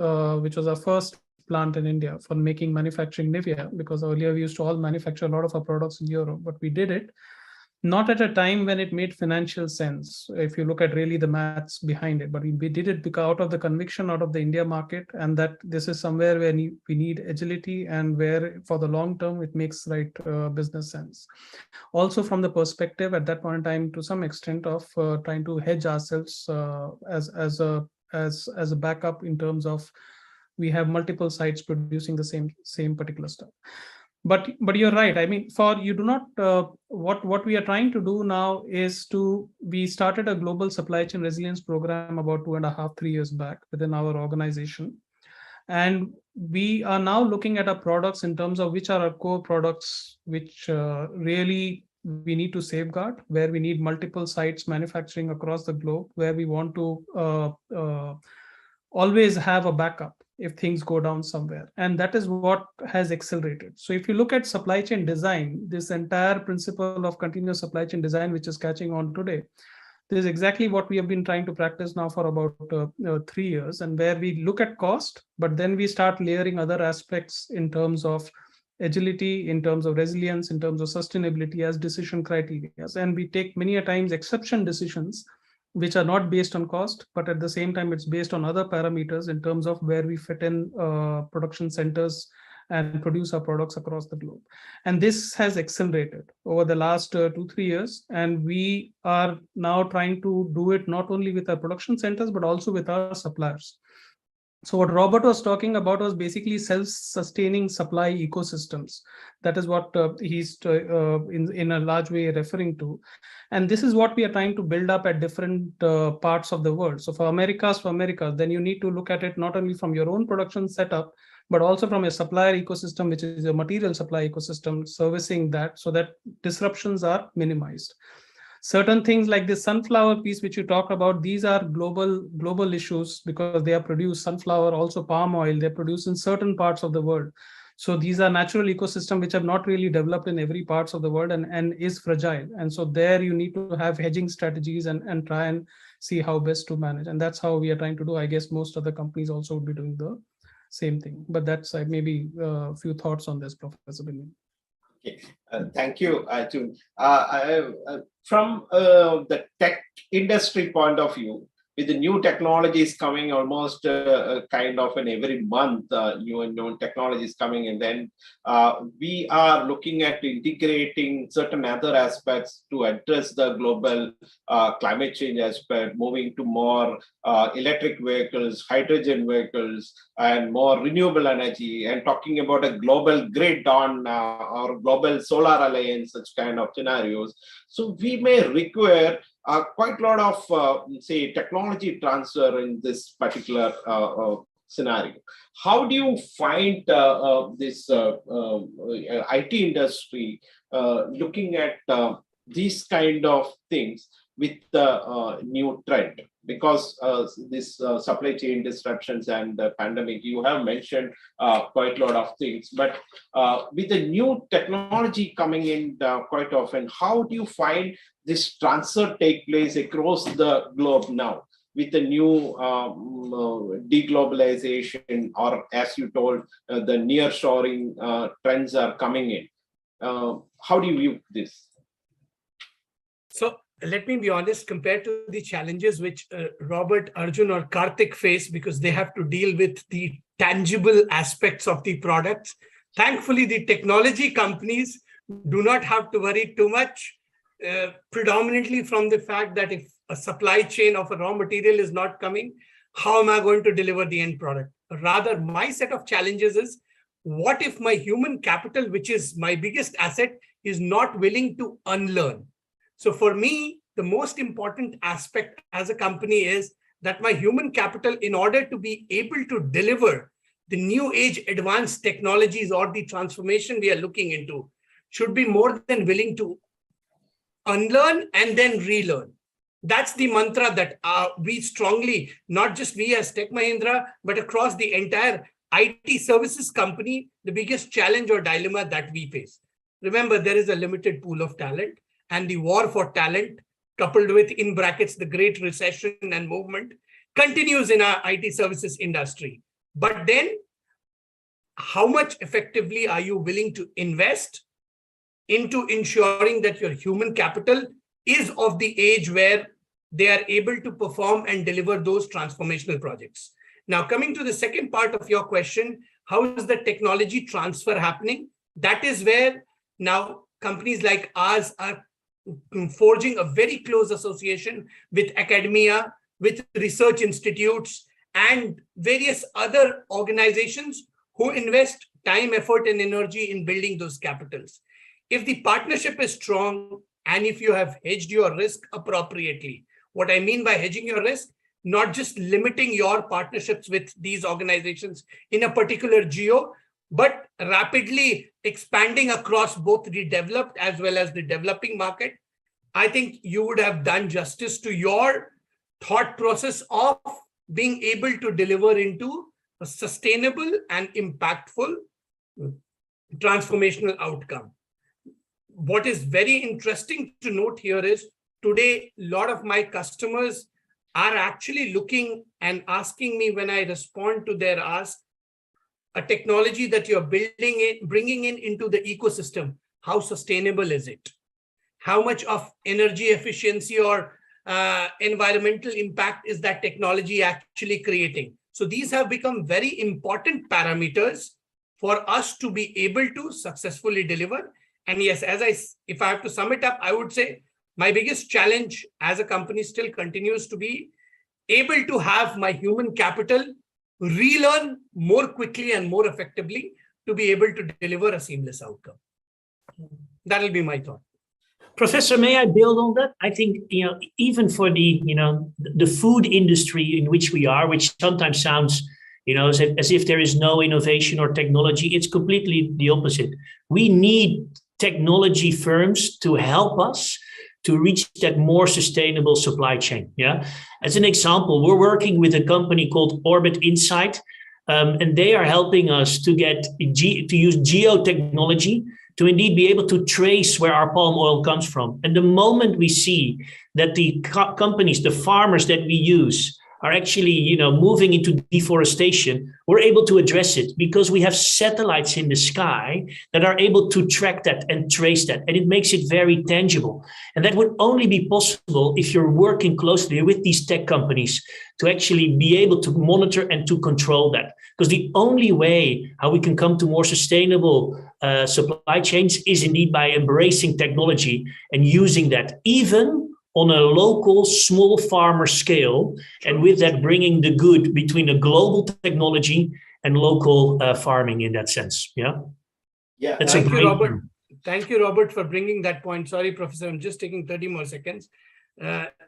S6: which was our first plant in India for making manufacturing Nivea, because earlier we used to all manufacture a lot of our products in Europe, but we did it not at a time when it made financial sense, if you look at really the maths behind it, but we did it because out of the conviction out of the India market, and that this is somewhere where we need agility and where for the long term it makes right business sense. Also from the perspective at that point in time, to some extent, of trying to hedge ourselves as a backup in terms of we have multiple sites producing the same particular stuff. But you're right. I mean, you do not. What we are trying to do now is we started a global supply chain resilience program about 2.5, 3 years back within our organization, and we are now looking at our products in terms of which are our core products, which really we need to safeguard, where we need multiple sites manufacturing across the globe, where we want to always have a backup if things go down somewhere. And that is what has accelerated. So if you look at supply chain design, this entire principle of continuous supply chain design, which is catching on today, this is exactly what we have been trying to practice now for about 3 years, and where we look at cost, but then we start layering other aspects in terms of agility, in terms of resilience, in terms of sustainability as decision criteria. And we take many a times exception decisions, which are not based on cost, but at the same time, it's based on other parameters in terms of where we fit in production centers and produce our products across the globe. And this has accelerated over the last 2-3 years. And we are now trying to do it not only with our production centers, but also with our suppliers. So what Robbert was talking about was basically self-sustaining supply ecosystems. That is what he's in a large way referring to. And this is what we are trying to build up at different parts of the world. So for Americas, then you need to look at it not only from your own production setup, but also from a supplier ecosystem, which is a material supply ecosystem, servicing that so that disruptions are minimized. Certain things like the sunflower piece, which you talk about, these are global issues because they are produced, sunflower, also palm oil, they're produced in certain parts of the world. So these are natural ecosystems which have not really developed in every parts of the world and is fragile. And so there you need to have hedging strategies and try and see how best to manage. And that's how we are trying to do. I guess most other companies also would be doing the same thing. But that's maybe a few thoughts on this, Professor Binny.
S3: Okay, thank you, Arjun. From the tech industry point of view, with the new technologies coming almost kind of in every month, new technologies coming, and then we are looking at integrating certain other aspects to address the global climate change aspect, moving to more electric vehicles, hydrogen vehicles, and more renewable energy, and talking about a global grid on or global solar alliance, such kind of scenarios. So we may require quite a lot of, say, technology transfer in this particular scenario. How do you find this IT industry looking at these kind of things with the new trend? Because this supply chain disruptions and the pandemic, you have mentioned quite a lot of things, but with the new technology coming in quite often, how do you find this transfer take place across the globe now with the new deglobalization, or as you told, the nearshoring trends are coming in? How do you view this?
S7: So let me be honest, compared to the challenges which Robbert, Arjun, or Kartik face, because they have to deal with the tangible aspects of the products, thankfully, the technology companies do not have to worry too much, predominantly from the fact that if a supply chain of a raw material is not coming, how am I going to deliver the end product? Rather, my set of challenges is, what if my human capital, which is my biggest asset, is not willing to unlearn? So for me, the most important aspect as a company is that my human capital, in order to be able to deliver the new age advanced technologies or the transformation we are looking into, should be more than willing to unlearn and then relearn. That's the mantra that we strongly, not just we as Tech Mahindra, but across the entire IT services company, the biggest challenge or dilemma that we face. Remember, there is a limited pool of talent, and the war for talent, coupled with, in brackets, the Great Recession and movement, continues in our IT services industry. But then, how much effectively are you willing to invest into ensuring that your human capital is of the age where they are able to perform and deliver those transformational projects? Now, coming to the second part of your question, how is the technology transfer happening? That is where now companies like ours are forging a very close association with academia, with research institutes, and various other organizations who invest time, effort, and energy in building those capitals. If the partnership is strong, and if you have hedged your risk appropriately, what I mean by hedging your risk, not just limiting your partnerships with these organizations in a particular geo, but rapidly expanding across both the developed as well as the developing market, I think you would have done justice to your thought process of being able to deliver into a sustainable and impactful transformational outcome. What is very interesting to note here is, today, a lot of my customers are actually looking and asking me, when I respond to their ask, a technology that you're bringing in into the ecosystem, how sustainable is it? How much of energy efficiency or environmental impact is that technology actually creating? So these have become very important parameters for us to be able to successfully deliver. And yes, if I have to sum it up, I would say my biggest challenge as a company still continues to be able to have my human capital relearn more quickly and more effectively to be able to deliver a seamless outcome. That'll be my thought.
S5: Professor, may I build on that? I think, even for the food industry in which we are, which sometimes sounds, as if there is no innovation or technology, it's completely the opposite. We need technology firms to help us to reach that more sustainable supply chain. Yeah. As an example, we're working with a company called Orbit Insight, and they are helping us to use geotechnology to indeed be able to trace where our palm oil comes from. And the moment we see that the companies, the farmers that we use are actually, moving into deforestation, we're able to address it because we have satellites in the sky that are able to track that and trace that. And it makes it very tangible. And that would only be possible if you're working closely with these tech companies to actually be able to monitor and to control that. Because the only way how we can come to more sustainable supply chains is indeed by embracing technology and using that, even on a local small farmer scale, and with that bringing the good between the global technology and local farming in that sense. Yeah. That's
S7: Thank you, Robert. Thank you, Robert, for bringing that point. Sorry, Professor, I'm just taking 30 more seconds.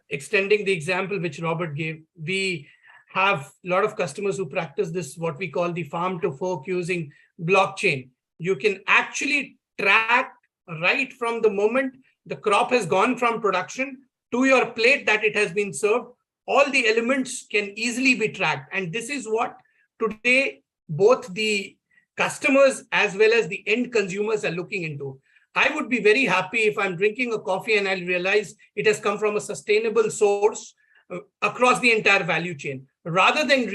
S7: Extending the example which Robert gave, we have a lot of customers who practice this, what we call the farm to fork using blockchain. You can actually track right from the moment the crop has gone from production to your plate that it has been served. All the elements can easily be tracked. And this is what today both the customers as well as the end consumers are looking into. I would be very happy if I'm drinking a coffee and I'll realize it has come from a sustainable source across the entire value chain. Rather than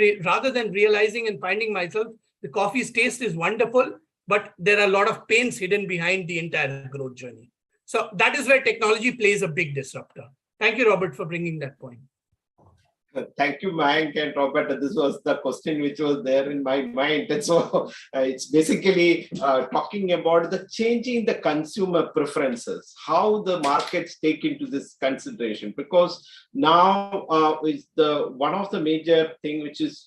S7: realizing and finding myself, the coffee's taste is wonderful, but there are a lot of pains hidden behind the entire growth journey. So that is where technology plays a big disruptor. Thank you, Robert, for bringing that point.
S3: Thank you, Mayank and Robert. This was the question which was there in my mind. And so it's basically talking about the changing the consumer preferences, how the markets take into this consideration. Because now is one of the major thing which is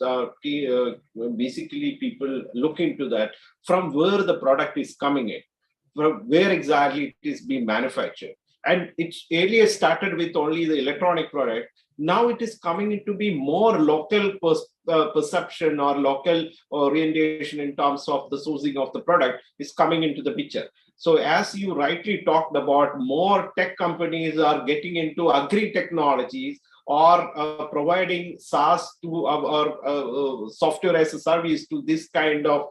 S3: basically people look into that from where the product is coming in, from where exactly it is being manufactured. And it earlier started with only the electronic product. Now it is coming into be more local perception or local orientation in terms of the sourcing of the product is coming into the picture. So as you rightly talked about, more tech companies are getting into agri-technologies or providing SaaS to or software as a service to this kind of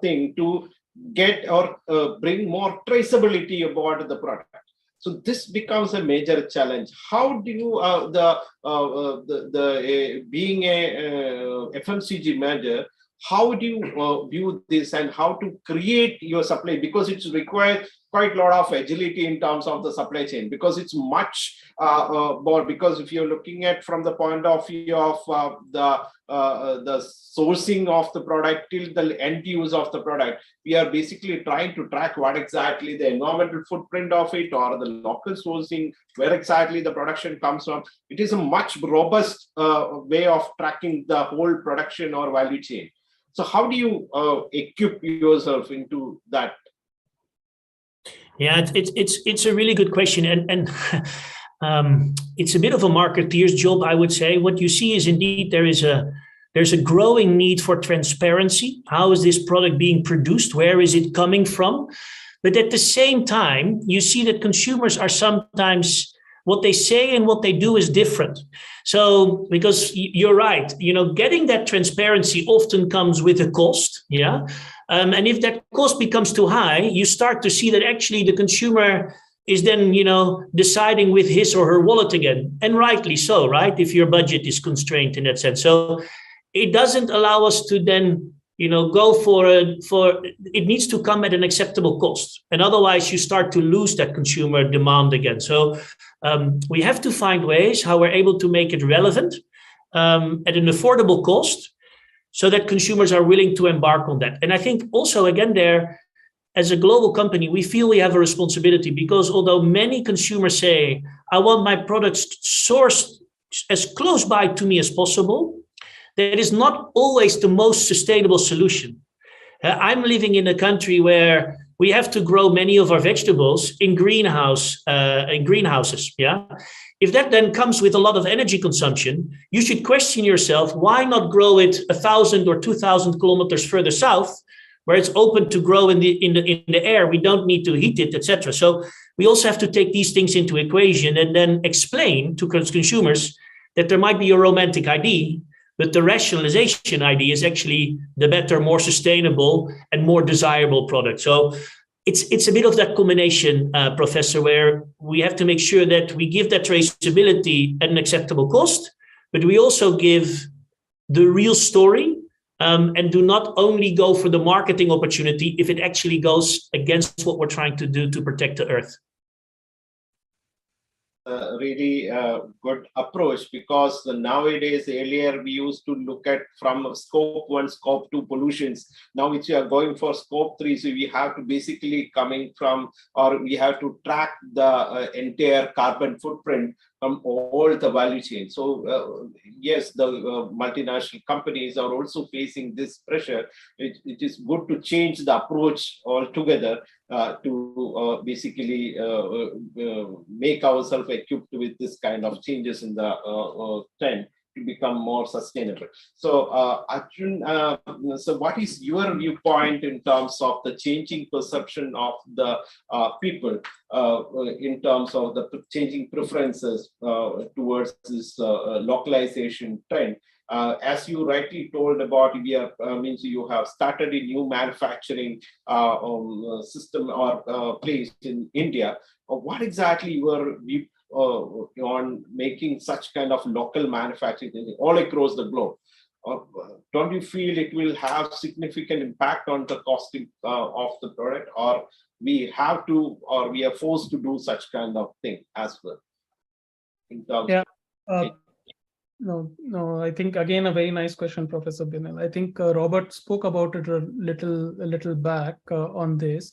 S3: thing to get or bring more traceability about the product. So this becomes a major challenge. How do you, being a FMCG manager, how do you view this and how to create your supply? Because it's required quite a lot of agility in terms of the supply chain, because it's much more, because if you're looking at from the point of view of the sourcing of the product till the end use of the product, we are basically trying to track what exactly the environmental footprint of it or the local sourcing, where exactly the production comes from. It is a much robust way of tracking the whole production or value chain. So how do you equip yourself into that?
S5: Yeah, it's a really good question, and it's a bit of a marketeer's job, I would say. What you see is indeed there's a growing need for transparency. How is this product being produced? Where is it coming from? But at the same time, you see that consumers are sometimes, what they say and what they do is different. So, because you're right, getting that transparency often comes with a cost, yeah. And if that cost becomes too high, you start to see that actually the consumer is then, deciding with his or her wallet again, and rightly so, right? If your budget is constrained in that sense. So it doesn't allow us to then, go for it needs to come at an acceptable cost, and otherwise you start to lose that consumer demand again. So we have to find ways how we're able to make it relevant at an affordable cost, so that consumers are willing to embark on that. And I think also, again, there, as a global company, we feel we have a responsibility, because although many consumers say, I want my products sourced as close by to me as possible, that is not always the most sustainable solution. I'm living in a country where we have to grow many of our vegetables in greenhouses. Yeah. If that then comes with a lot of energy consumption, you should question yourself, why not grow it 1,000 or 2,000 kilometers further south, where it's open to grow in the air? We don't need to heat it, etc. So we also have to take these things into equation and then explain to consumers that there might be a romantic idea, but the rationalization idea is actually the better, more sustainable and more desirable product. So it's a bit of that combination, Professor, where we have to make sure that we give that traceability at an acceptable cost, but we also give the real story, and do not only go for the marketing opportunity if it actually goes against what we're trying to do to protect the earth.
S3: Really good approach, because nowadays, earlier we used to look at from scope 1, scope 2 pollutions. Now which we are going for scope 3, so we have to basically coming from, or we have to track the entire carbon footprint from all the value chain. So yes, the multinational companies are also facing this pressure. It is good to change the approach altogether to basically make ourselves equipped with this kind of changes in the trend to become more sustainable. So Arjun, so what is your viewpoint in terms of the changing perception of the people in terms of the changing preferences towards this localization trend? As you rightly told about, means you have started a new manufacturing system or place in India. What exactly your view on making such kind of local manufacturing all across the globe? Don't you feel it will have significant impact on the costing of the product, or we have to, or we are forced to do such kind of thing as well? In terms
S6: No, I think again a very nice question, Professor Binel. I think Robbert spoke about it a little back on this.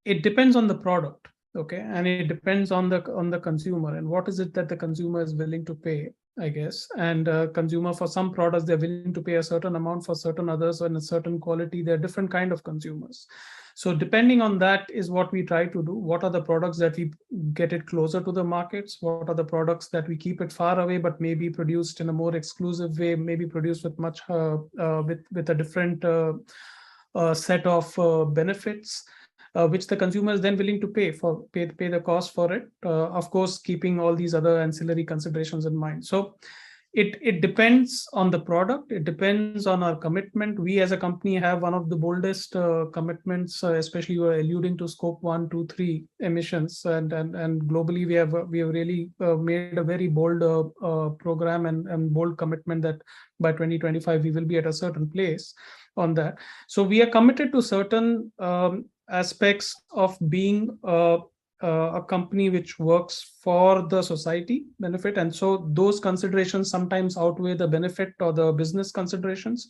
S6: It depends on the product, okay, and it depends on the consumer and what is it that the consumer is willing to pay, I guess. And consumer, for some products they're willing to pay a certain amount, for certain others and a certain quality, they're different kind of consumers. So depending on that is what we try to do. What are the products that we get it closer to the markets? What are the products that we keep it far away, but maybe produced in a more exclusive way, maybe produced with much with a different set of benefits, which the consumer is then willing to pay the cost for it. Of course, keeping all these other ancillary considerations in mind. So it depends on the product. It depends on our commitment. We as a company have one of the boldest commitments, especially you are alluding to scope 1, 2, 3 emissions, and globally we have really made a very bold program and bold commitment that by 2025 we will be at a certain place on that. So we are committed to certain aspects of being a company which works for the society benefit, and so those considerations sometimes outweigh the benefit or the business considerations,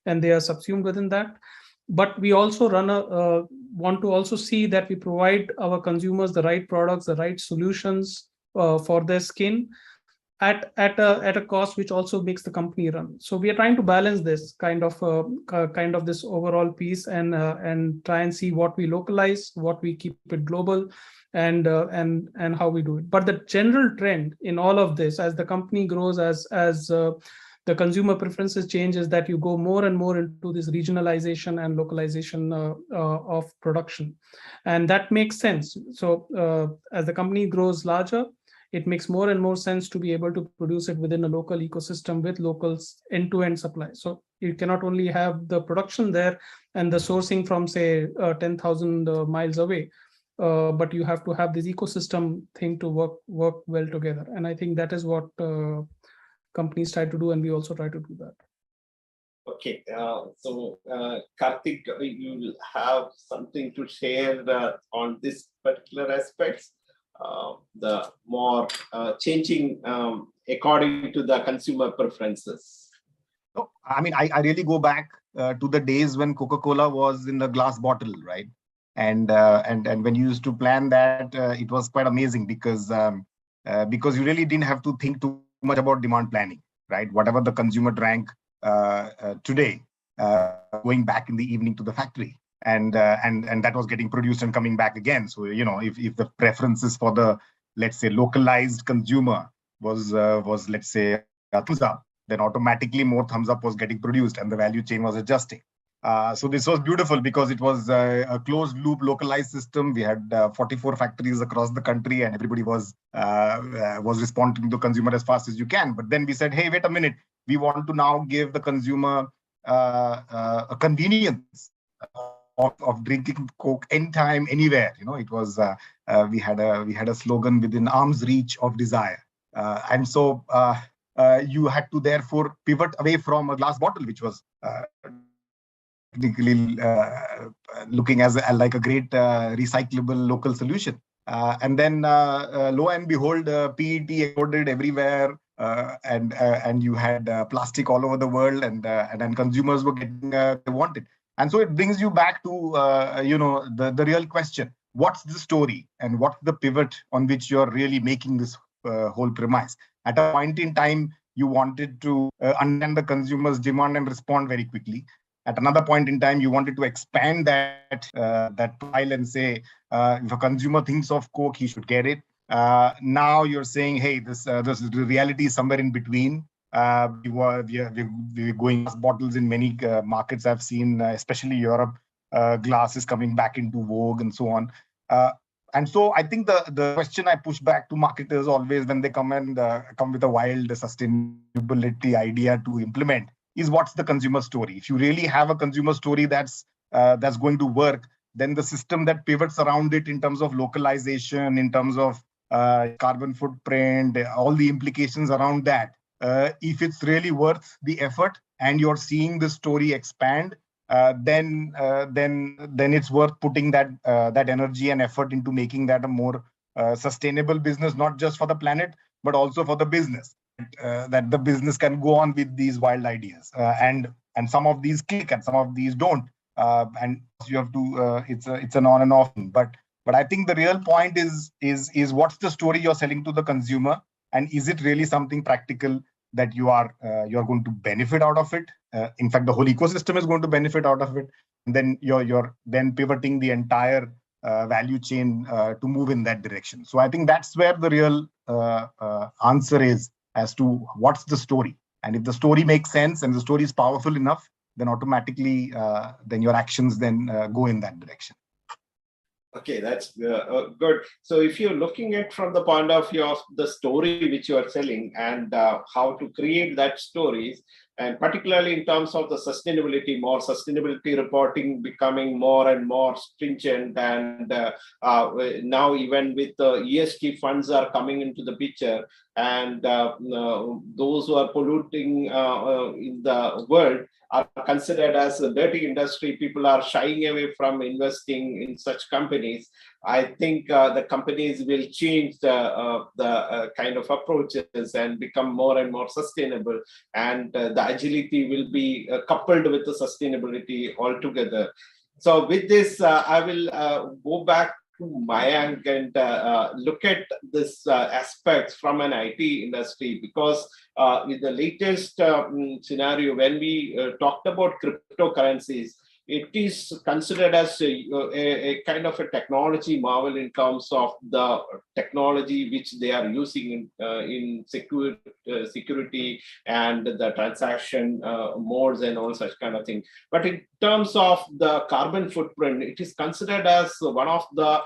S6: and they are subsumed within that. But we also want to also see that we provide our consumers the right products, the right solutions for their skin at a cost which also makes the company run. So we are trying to balance this kind of this overall piece and try and see what we localize, what we keep it global, and how we do it. But the general trend in all of this, as the company grows, as the consumer preferences change, is that you go more and more into this regionalization and localization of production, and that makes sense. So as the company grows larger, it makes more and more sense to be able to produce it within a local ecosystem with local end-to-end supply. So you cannot only have the production there and the sourcing from, say, 10,000 miles away, but you have to have this ecosystem thing to work well together. And I think that is what companies try to do, and we also try to do that.
S3: Okay, so Kartik, you will have something to share on this particular aspects, the more changing according to the consumer preferences.
S4: No, I mean, I really go back to the days when Coca-Cola was in the glass bottle, right? And when you used to plan that, it was quite amazing because you really didn't have to think too much about demand planning, right? Whatever the consumer drank today was going back in the evening to the factory, and that was getting produced and coming back again. So if the preferences for the, let's say, localized consumer was let's say a thumbs up, then automatically more thumbs up was getting produced and the value chain was adjusting. So this was beautiful because it was a closed loop localized system. We had 44 factories across the country and everybody was responding to consumer as fast as you can. But then we said, hey, wait a minute, we want to now give the consumer a convenience of drinking Coke anytime, anywhere. It was we had a slogan within arm's reach of desire, and so you had to therefore pivot away from a glass bottle, which was technically looking as like a great recyclable local solution. And then lo and behold, PET exploded everywhere, and you had plastic all over the world, and then consumers were getting they wanted. And so it brings you back to the real question: what's the story, and what's the pivot on which you're really making this whole premise? At a point in time, you wanted to understand the consumer's demand and respond very quickly. At another point in time, you wanted to expand that profile and say, if a consumer thinks of Coke, he should get it. Now you're saying, hey, this is the reality somewhere in between. We're going glass bottles in many markets. I've seen, especially Europe, glass is coming back into vogue and so on. And so I think the question I push back to marketers always when they come with a wild sustainability idea to implement is, what's the consumer story? If you really have a consumer story that's going to work, then the system that pivots around it in terms of localization, in terms of carbon footprint, all the implications around that, if it's really worth the effort and you're seeing the story expand, then it's worth putting that energy and effort into making that a more sustainable business, not just for the planet, but also for the business. That the business can go on with these wild ideas, and some of these click and some of these don't, and you have to. It's an on and off thing. But I think the real point is what's the story you're selling to the consumer, and is it really something practical that you're going to benefit out of it? In fact, the whole ecosystem is going to benefit out of it, and then you're then pivoting the entire value chain to move in that direction. So I think that's where the real answer is, as to what's the story. And if the story makes sense and the story is powerful enough, then automatically then your actions then go in that direction.
S3: Okay, that's good. So if you're looking at from the point of view of the story which you are selling and how to create that stories, and particularly in terms of the sustainability, more sustainability reporting becoming more and more stringent, and now even with the ESG funds are coming into the picture, and those who are polluting in the world are considered as a dirty industry. People are shying away from investing in such companies. I think the companies will change the kind of approaches and become more and more sustainable, and the agility will be coupled with the sustainability altogether. So with this, I will go back to Mayank and look at this aspects from an IT industry, because in the latest scenario, when we talked about cryptocurrencies, it is considered as a kind of a technology marvel in terms of the technology which they are using in security and the transaction modes and all such kind of thing. But in terms of the carbon footprint, it is considered as one of the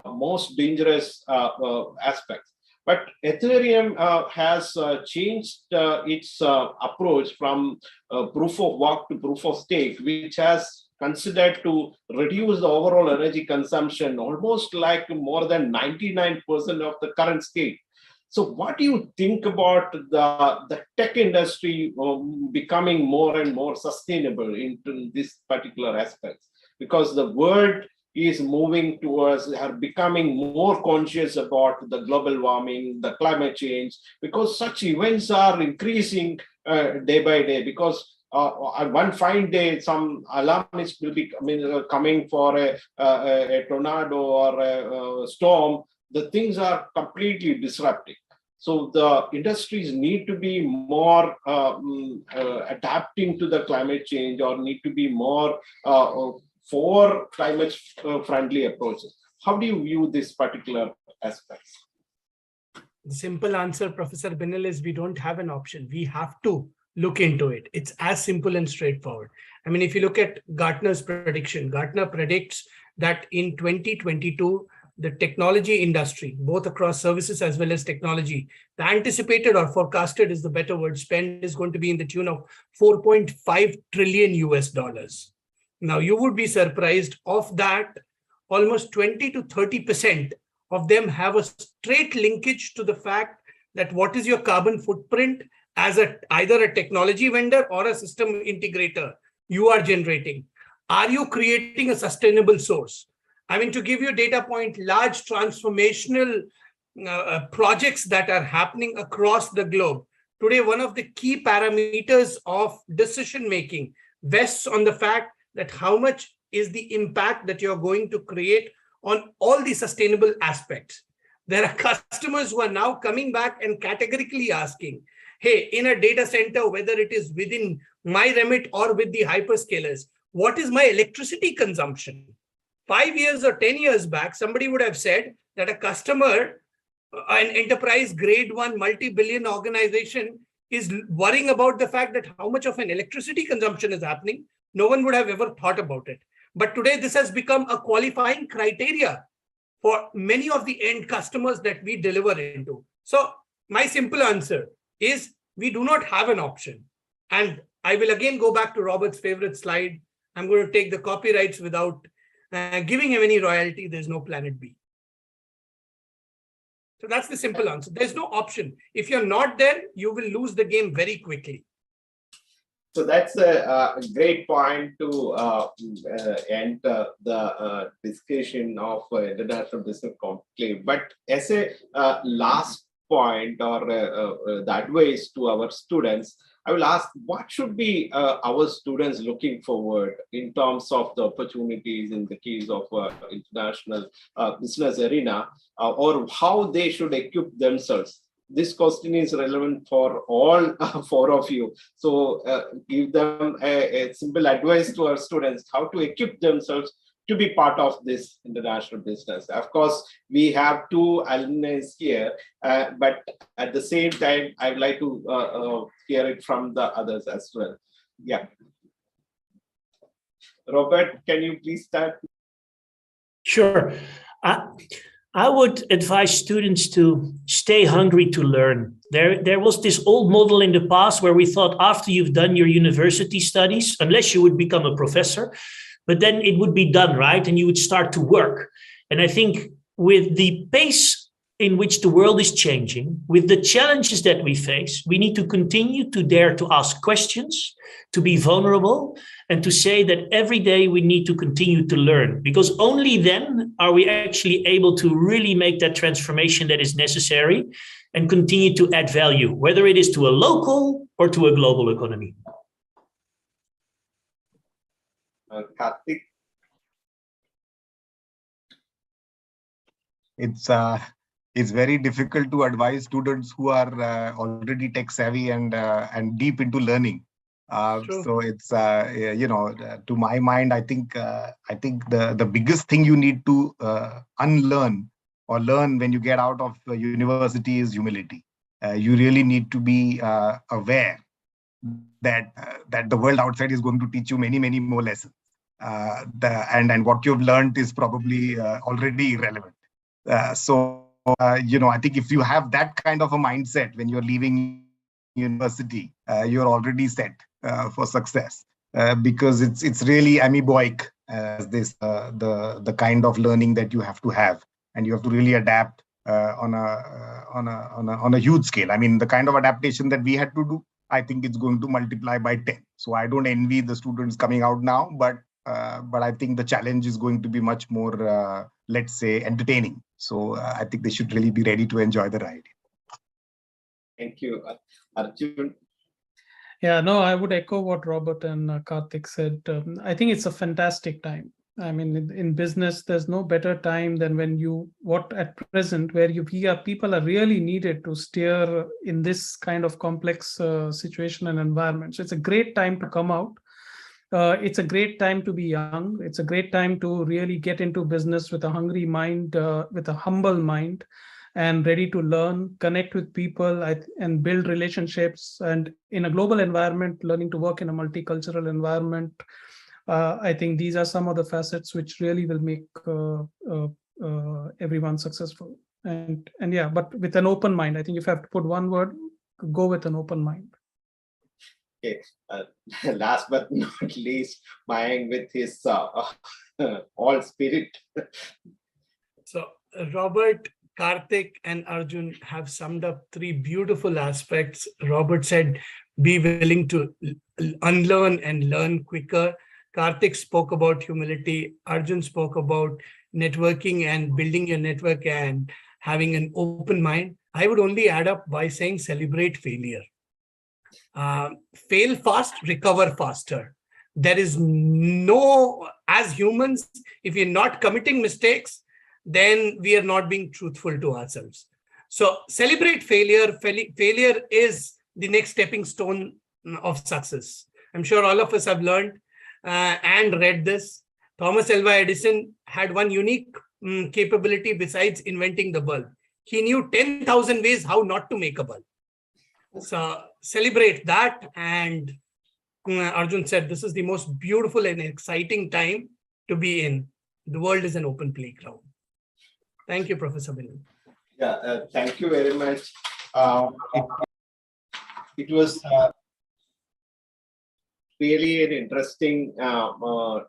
S3: most dangerous aspects. But Ethereum has changed its approach from proof of work to proof of stake, which has considered to reduce the overall energy consumption almost like more than 99% of the current state. So what do you think about the tech industry becoming more and more sustainable into this particular aspect? Because the world is moving towards, are becoming more conscious about the global warming, the climate change, because such events are increasing day by day. Because one fine day, some alarmists will be coming for a tornado or a storm. The things are completely disrupting. So the industries need to be more adapting to the climate change, or need to be more for climate friendly approaches. How do you view this particular aspects?
S7: The simple answer, Professor Binil, is we don't have an option. We have to look into it. It's as simple and straightforward. I mean, if you look at Gartner's prediction, Gartner predicts that in 2022, the technology industry, both across services as well as technology, the anticipated or forecasted is the better word, spend is going to be in the tune of 4.5 trillion US dollars. Now, you would be surprised, of that, almost 20 to 30% of them have a straight linkage to the fact that what is your carbon footprint as either a technology vendor or a system integrator you are generating. Are you creating a sustainable source? I mean, to give you a data point, large transformational projects that are happening across the globe. Today, one of the key parameters of decision-making rests on the fact that how much is the impact that you're going to create on all the sustainable aspects. There are customers who are now coming back and categorically asking, hey, in a data center, whether it is within my remit or with the hyperscalers, what is my electricity consumption? 5 years or 10 years back, somebody would have said that a customer, an enterprise grade 1 multi-billion organization, is worrying about the fact that how much of an electricity consumption is happening. No one would have ever thought about it. But today, this has become a qualifying criteria for many of the end customers that we deliver into. So my simple answer is we do not have an option. And I will again go back to Robert's favorite slide. I'm going to take the copyrights without giving him any royalty. There's no planet B. So that's the simple answer. There's no option. If you're not there, you will lose the game very quickly.
S3: So that's a great point to end the discussion of International Business Conclave. But as a last point, or the advice to our students, I will ask, what should be our students looking forward in terms of the opportunities in the case of international business arena, or how they should equip themselves? This question is relevant for all four of you. So give them a simple advice to our students, how to equip themselves to be part of this international business. Of course, we have two alumni here, but at the same time, I'd like to hear it from the others as well. Yeah. Robbert, can you please start?
S5: Sure. I would advise students to stay hungry to learn. There was this old model in the past where we thought after you've done your university studies, unless you would become a professor, but then it would be done, right? And you would start to work. And I think with the pace in which the world is changing, with the challenges that we face, we need to continue to dare to ask questions, to be vulnerable, and to say that every day we need to continue to learn, because only then are we actually able to really make that transformation that is necessary and continue to add value, whether it is to a local or to a global economy.
S3: Kartik?
S4: It's very difficult to advise students who are already tech savvy and deep into learning. So it's to my mind, I think the biggest thing you need to unlearn or learn when you get out of university is humility. You really need to be aware that the world outside is going to teach you many more lessons, and what you've learned is probably already irrelevant. I think if you have that kind of a mindset when you're leaving university, you're already set for success, because it's really amoeboic, the kind of learning that you have to have, and you have to really adapt on a huge scale. I mean, the kind of adaptation that we had to do, I think it's going to multiply by 10. So I don't envy the students coming out now, but I think the challenge is going to be much more, let's say, entertaining. So I think they should really be ready to enjoy the ride.
S3: Thank you, Arjun.
S6: Yeah, no, I would echo what Robbert and Kartik said. I think it's a fantastic time. I mean, in business, there's no better time than when at present, where people are really needed to steer in this kind of complex situation and environment. So it's a great time to come out. It's a great time to be young. It's a great time to really get into business with a hungry mind, with a humble mind, and ready to learn, connect with people, and build relationships. And in a global environment, learning to work in a multicultural environment, I think these are some of the facets which really will make everyone successful. And yeah, but with an open mind. I think if I have to put one word, go with an open mind.
S3: Okay. Last but not least, Mayank with his all spirit.
S7: So Robbert, Kartik, and Arjun have summed up three beautiful aspects. Robbert said, be willing to unlearn and learn quicker. Kartik spoke about humility. Arjun spoke about networking and building your network and having an open mind. I would only add up by saying celebrate failure. Fail fast, recover faster. There is no, as humans, if you're not committing mistakes, then we are not being truthful to ourselves. So celebrate failure. Failure is the next stepping stone of success. I'm sure all of us have learned and read this. Thomas Alva Edison had one unique capability besides inventing the bulb. He knew 10,000 ways how not to make a bulb. So celebrate that. And Arjun said, this is the most beautiful and exciting time to be in. The world is an open playground. Thank you, Professor Melle.
S3: Yeah, thank you very much. It was really an interesting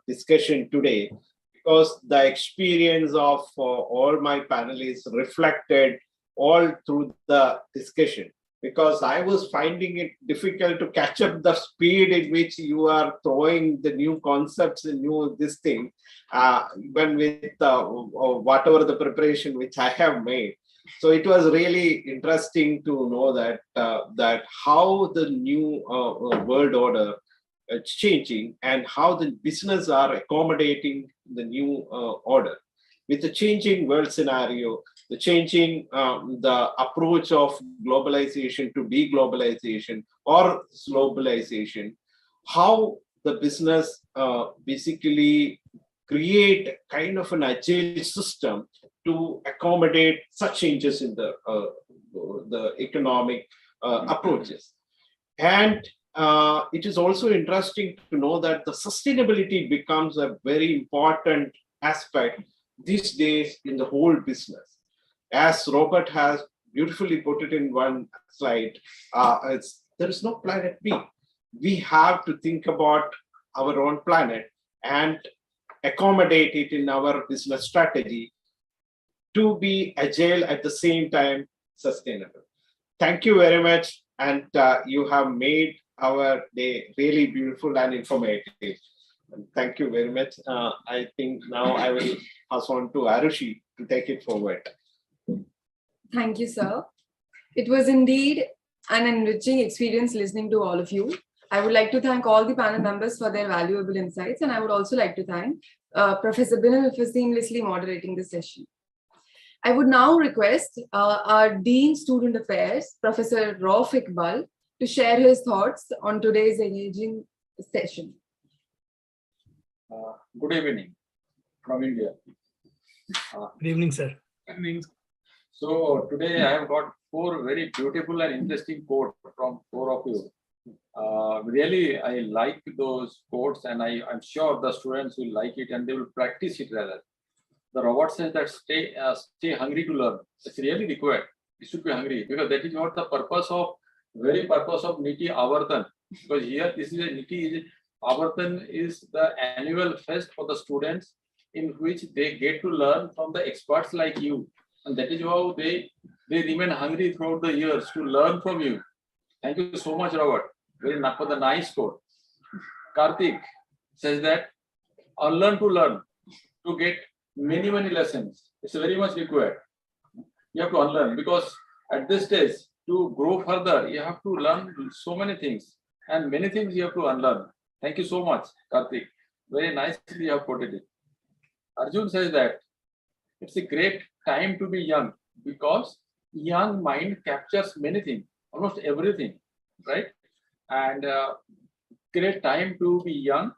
S3: discussion today, because the experience of all my panelists reflected all through the discussion, because I was finding it difficult to catch up the speed in which you are throwing the new concepts and new this thing, even with whatever the preparation which I have made. So it was really interesting to know that that how the new world order is changing and how the business are accommodating the new order with the changing world scenario, the changing the approach of globalization to deglobalization or slowbalization, how the business basically create kind of an agile system to accommodate such changes in the economic approaches. And it is also interesting to know that the sustainability becomes a very important aspect these days in the whole business. As Robbert has beautifully put it in one slide, there is no planet B. We have to think about our own planet and accommodate it in our business strategy to be agile at the same time sustainable. Thank you very much. And you have made our day really beautiful and informative. And thank you very much. I think now I will pass on to Arushi to take it forward.
S1: Thank you, sir. It was indeed an enriching experience listening to all of you. I would like to thank all the panel members for their valuable insights, and I would also like to thank Professor Binal for seamlessly moderating the session. I would now request our Dean Student Affairs, Professor Rauf Iqbal, to share his thoughts on today's engaging session.
S8: Good evening from India.
S7: Good evening, sir.
S6: Good evening.
S8: So today I have got 4 very beautiful and interesting quotes from 4 of you. Really, I like those quotes, and I'm sure the students will like it and they will practice it rather. The Robbert says that stay hungry to learn. It's really required. You should be hungry, because that is what the very purpose of NITIE Avartan. Because here, this is a NITIE Avartan is the annual fest for the students in which they get to learn from the experts like you. And that is how they remain hungry throughout the years to learn from you. Thank you so much, Robert. Very for the nice quote. Kartik says that unlearn to learn, to get many lessons. It's very much required. You have to unlearn, because at this stage, to grow further, you have to learn so many things, and many things you have to unlearn. Thank you so much, Kartik. Very nicely you have quoted it. Arjun says that it's a great time to be young, because young mind captures many things, almost everything, right? And great time to be young,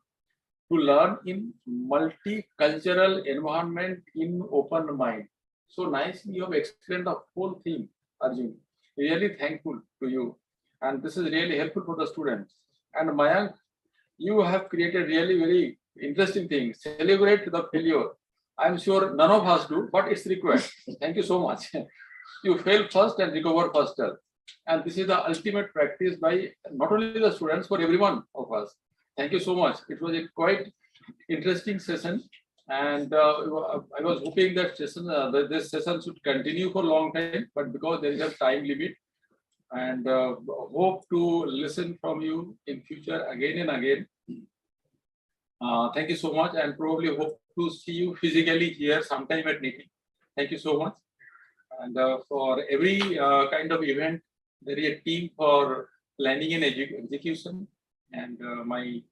S8: to learn in multicultural environment in open mind. So nicely you have explained the whole thing, Arjun. Really thankful to you. And this is really helpful for the students. And Mayank, you have created really very interesting things. Celebrate the failure. I'm sure none of us do, but it's required. Thank you so much. You fail first and recover faster. And this is the ultimate practice by not only the students, but everyone of us. Thank you so much. It was a quite interesting session. And I was hoping that this session should continue for a long time, but because there is a time limit, and hope to listen from you in future again and again. Thank you so much, and probably hope to see you physically here sometime at NITIE. Thank you so much. And for every kind of event, there is a team for planning and execution. And my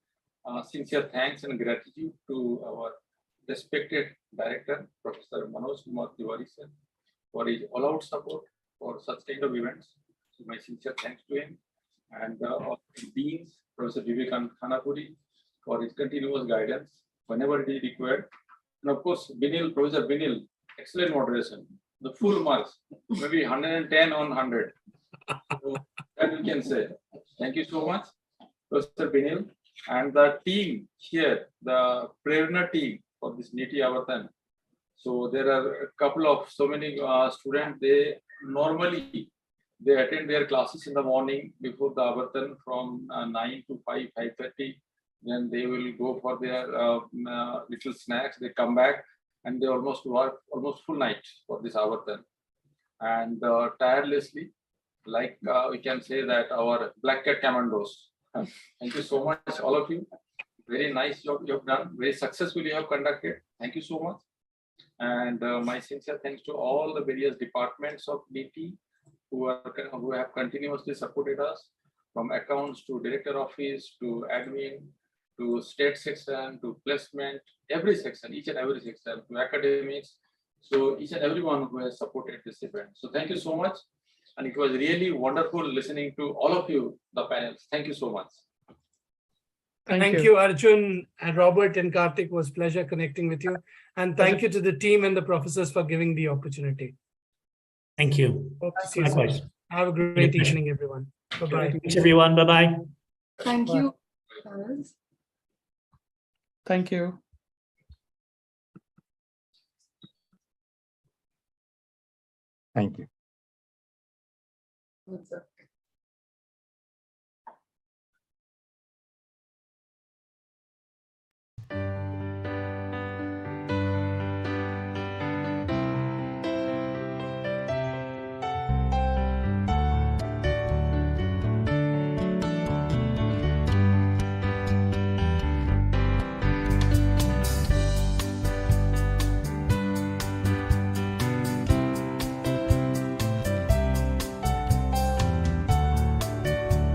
S8: sincere thanks and gratitude to our respected director, Professor Manoj Kumar Tiwari sir, for his all-out support for such kind of events. So my sincere thanks to him, and our deans, Professor Vivekan Khanapuri, for his continuous guidance whenever it is required. And of course, Professor Binil, excellent moderation, the full marks, maybe 110 on 100. So that we can say. Thank you so much, Professor Binil, and the team here, the Prerana team for this NITIE Avartan. So there are a couple of so many students. They normally attend their classes in the morning before the Avartan from 9 to 5:30. Then they will go for their little snacks. They come back and they almost work almost full night for this Avartan, and tirelessly, like we can say that our Black Cat Commandos. Thank you so much, all of you. Very nice job you have done. Very successfully you have conducted. Thank you so much. And my sincere thanks to all the various departments of NITIE who have continuously supported us, from accounts to director office to admin to state section to placement, every section, each and every section, to academics. So each and everyone who has supported this event. So thank you so much. And it was really wonderful listening to all of you, the panels. Thank you so much.
S7: Thank you, Arjun and Robert and Kartik. It was a pleasure connecting with you. And thank you to the team and the professors for giving the opportunity.
S5: Thank you.
S7: Hope to see you
S5: Likewise.
S7: soon. Have a great evening, everyone. Bye-bye.
S5: Thanks, everyone. Bye-bye.
S1: Thank
S6: Bye.
S1: you.
S6: Thank you.
S4: Thank you.
S1: What's up?